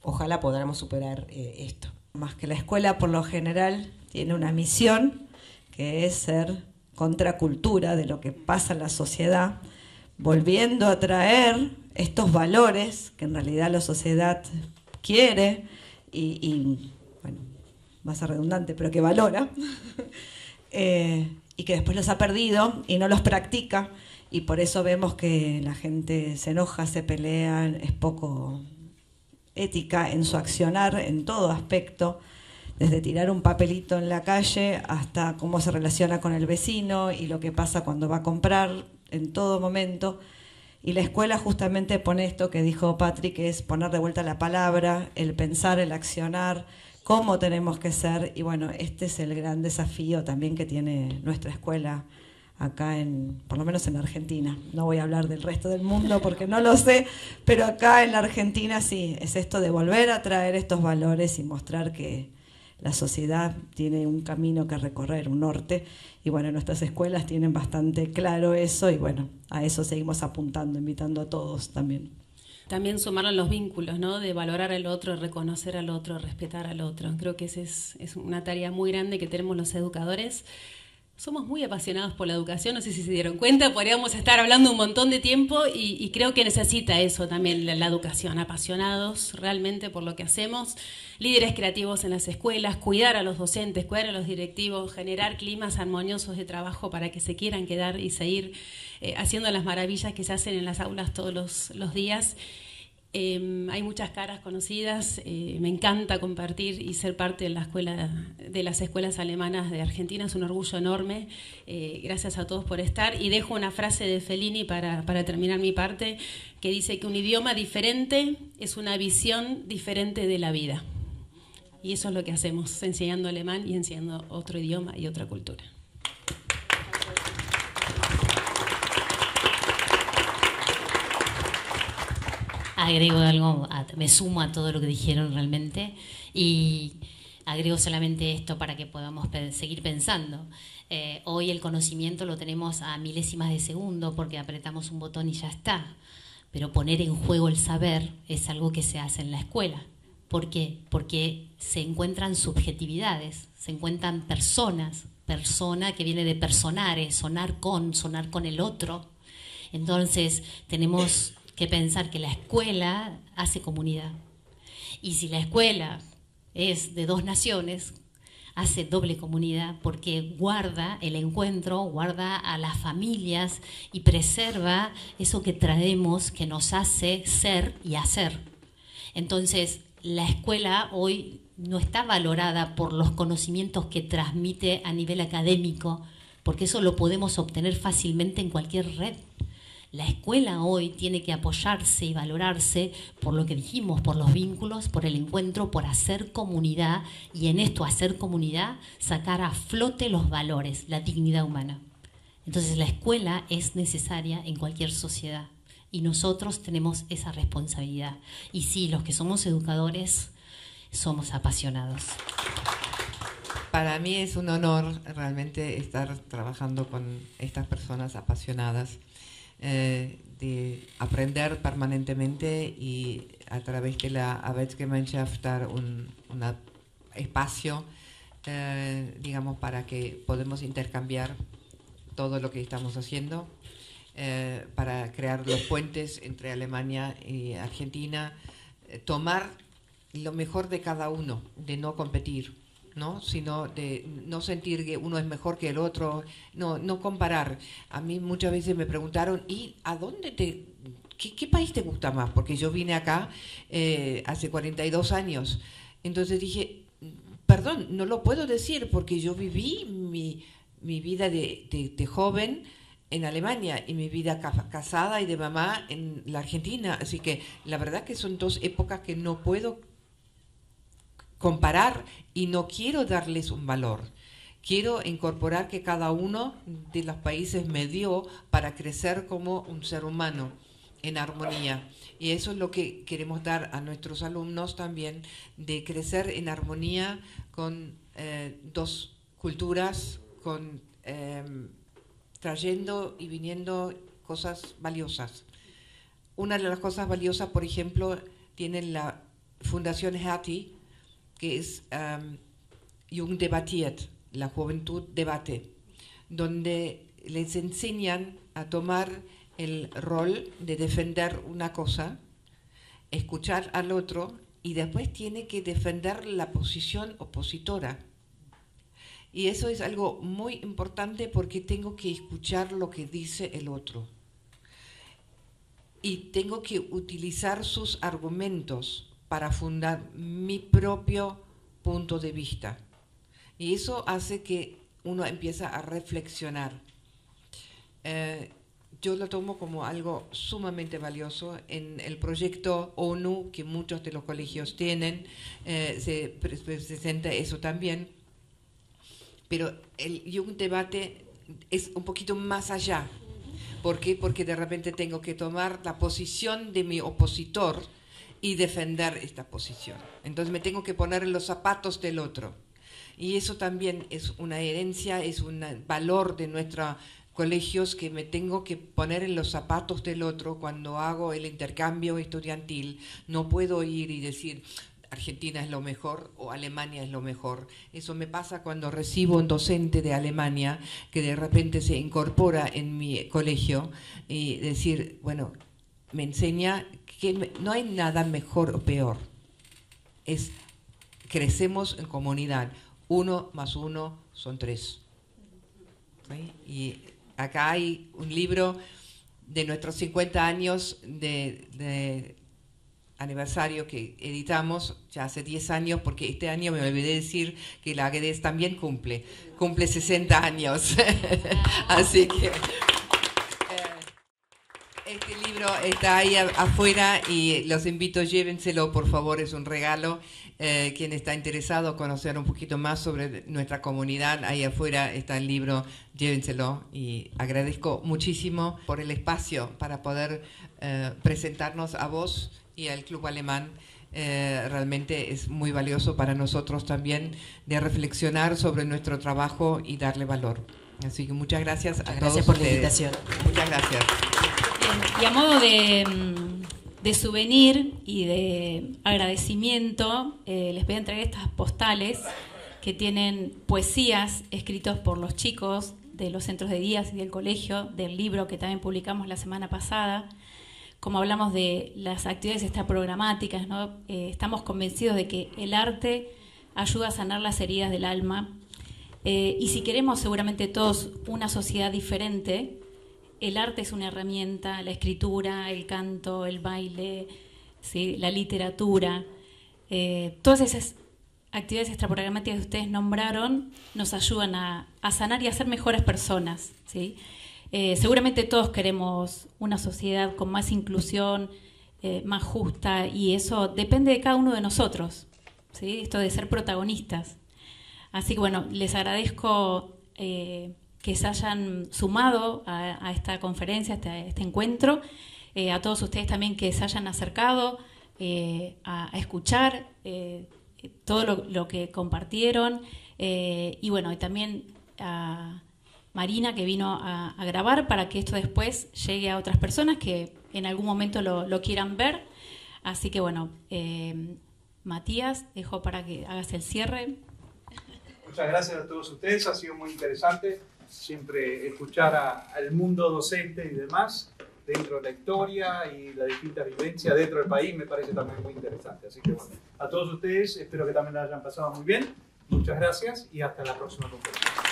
ojalá podamos superar esto. Más que la escuela, por lo general, tiene una misión, que es ser contracultura de lo que pasa en la sociedad, volviendo a traer estos valores que en realidad la sociedad quiere y bueno, va a ser redundante, pero que valora, y que después los ha perdido y no los practica, y por eso vemos que la gente se enoja, se pelea, es poco ética en su accionar en todo aspecto, desde tirar un papelito en la calle hasta cómo se relaciona con el vecino y lo que pasa cuando va a comprar en todo momento. Y la escuela justamente pone esto que dijo Patrick, que es poner de vuelta la palabra, el pensar, el accionar, cómo tenemos que ser. Y bueno, este es el gran desafío también que tiene nuestra escuela acá, por lo menos en la Argentina. No voy a hablar del resto del mundo porque no lo sé, pero acá en la Argentina sí, es esto de volver a traer estos valores y mostrar que la sociedad tiene un camino que recorrer, un norte, y bueno, nuestras escuelas tienen bastante claro eso, y bueno, a eso seguimos apuntando, invitando a todos también. También sumaron los vínculos, ¿no? De valorar al otro, reconocer al otro, respetar al otro. Creo que esa es una tarea muy grande que tenemos los educadores. Somos muy apasionados por la educación, no sé si se dieron cuenta, podríamos estar hablando un montón de tiempo y creo que necesita eso también la educación, apasionados realmente por lo que hacemos, líderes creativos en las escuelas, cuidar a los docentes, cuidar a los directivos, generar climas armoniosos de trabajo para que se quieran quedar y seguir haciendo las maravillas que se hacen en las aulas todos los días. Hay muchas caras conocidas, me encanta compartir y ser parte de las escuelas alemanas de Argentina, es un orgullo enorme, gracias a todos por estar, y dejo una frase de Fellini para terminar mi parte, que dice que un idioma diferente es una visión diferente de la vida, y eso es lo que hacemos, enseñando alemán y enseñando otro idioma y otra cultura. Agrego algo, me sumo a todo lo que dijeron realmente y agrego solamente esto para que podamos seguir pensando. Hoy el conocimiento lo tenemos a milésimas de segundo porque apretamos un botón y ya está, pero poner en juego el saber es algo que se hace en la escuela. ¿Por qué? Porque se encuentran subjetividades, se encuentran personas, persona que viene de personare, sonar con el otro. Entonces tenemos que pensar que la escuela hace comunidad. Y si la escuela es de dos naciones, hace doble comunidad porque guarda el encuentro, guarda a las familias y preserva eso que traemos, que nos hace ser y hacer. Entonces, la escuela hoy no está valorada por los conocimientos que transmite a nivel académico, porque eso lo podemos obtener fácilmente en cualquier red. La escuela hoy tiene que apoyarse y valorarse por lo que dijimos, por los vínculos, por el encuentro, por hacer comunidad, y en esto hacer comunidad, sacar a flote los valores, la dignidad humana. Entonces la escuela es necesaria en cualquier sociedad y nosotros tenemos esa responsabilidad. Y sí, los que somos educadores somos apasionados. Para mí es un honor realmente estar trabajando con estas personas apasionadas, de aprender permanentemente y a través de la Arbeitsgemeinschaft dar un espacio, digamos, para que podamos intercambiar todo lo que estamos haciendo, para crear los puentes entre Alemania y Argentina, tomar lo mejor de cada uno, de no competir, ¿no? Sino de no sentir que uno es mejor que el otro, no comparar. A mí muchas veces me preguntaron, ¿y a dónde qué país te gusta más? Porque yo vine acá hace 42 años. Entonces dije, perdón, no lo puedo decir porque yo viví mi vida de joven en Alemania y mi vida casada y de mamá en la Argentina. Así que la verdad que son dos épocas que no puedo comparar y no quiero darles un valor. Quiero incorporar que cada uno de los países me dio para crecer como un ser humano en armonía. Y eso es lo que queremos dar a nuestros alumnos también, de crecer en armonía con dos culturas, con trayendo y viniendo cosas valiosas. Una de las cosas valiosas, por ejemplo, tiene la Fundación Hertie, que es Jugend debatiert, la juventud debate, donde les enseñan a tomar el rol de defender una cosa, escuchar al otro y después tiene que defender la posición opositora. Y eso es algo muy importante porque tengo que escuchar lo que dice el otro. Y tengo que utilizar sus argumentos para fundar mi propio punto de vista. Y eso hace que uno empieza a reflexionar. Yo lo tomo como algo sumamente valioso. En el proyecto ONU, que muchos de los colegios tienen, se presenta eso también. Pero el Jugenddebate es un poquito más allá. ¿Por qué? Porque de repente tengo que tomar la posición de mi opositor y defender esta posición. Entonces me tengo que poner en los zapatos del otro. Y eso también es una herencia, es un valor de nuestros colegios, que me tengo que poner en los zapatos del otro cuando hago el intercambio estudiantil. No puedo ir y decir Argentina es lo mejor o Alemania es lo mejor. Eso me pasa cuando recibo un docente de Alemania que de repente se incorpora en mi colegio y decir, bueno, me enseña que no hay nada mejor o peor. Crecemos en comunidad. 1 más 1 son 3. ¿Sí? Y acá hay un libro de nuestros 50 años de aniversario que editamos ya hace 10 años, porque este año me olvidé decir que la AGDES también cumple 60 años. Así que este libro está ahí afuera y los invito, llévenselo por favor, es un regalo. Quien está interesado en conocer un poquito más sobre nuestra comunidad, ahí afuera está el libro, llévenselo. Y agradezco muchísimo por el espacio para poder presentarnos a vos y al Club Alemán. Realmente es muy valioso para nosotros también de reflexionar sobre nuestro trabajo y darle valor. Así que muchas gracias a todos. Gracias por ustedes. la invitación. Muchas gracias. Bien, y a modo de souvenir y de agradecimiento, les voy a entregar estas postales que tienen poesías escritos por los chicos de los centros de días y del colegio, del libro que también publicamos la semana pasada. Como hablamos de las actividades extraprogramáticas, ¿no? Estamos convencidos de que el arte ayuda a sanar las heridas del alma. Y si queremos seguramente todos una sociedad diferente, el arte es una herramienta, la escritura, el canto, el baile, ¿sí? La literatura, todas esas actividades extraprogramáticas que ustedes nombraron nos ayudan a sanar y a ser mejores personas, ¿sí? Seguramente todos queremos una sociedad con más inclusión, más justa, y eso depende de cada uno de nosotros, ¿sí? Esto de ser protagonistas. Así que bueno, les agradezco que se hayan sumado a esta conferencia, a este encuentro, a todos ustedes también que se hayan acercado a escuchar todo lo que compartieron, y bueno, y también a Marina, que vino a grabar para que esto después llegue a otras personas que en algún momento lo quieran ver. Así que bueno, Matías, dejo para que hagas el cierre. Muchas gracias a todos ustedes, ha sido muy interesante siempre escuchar al mundo docente y demás dentro de la historia y la distinta vivencia dentro del país, me parece también muy interesante. Así que bueno, a todos ustedes espero que también la hayan pasado muy bien. Muchas gracias y hasta la próxima conferencia.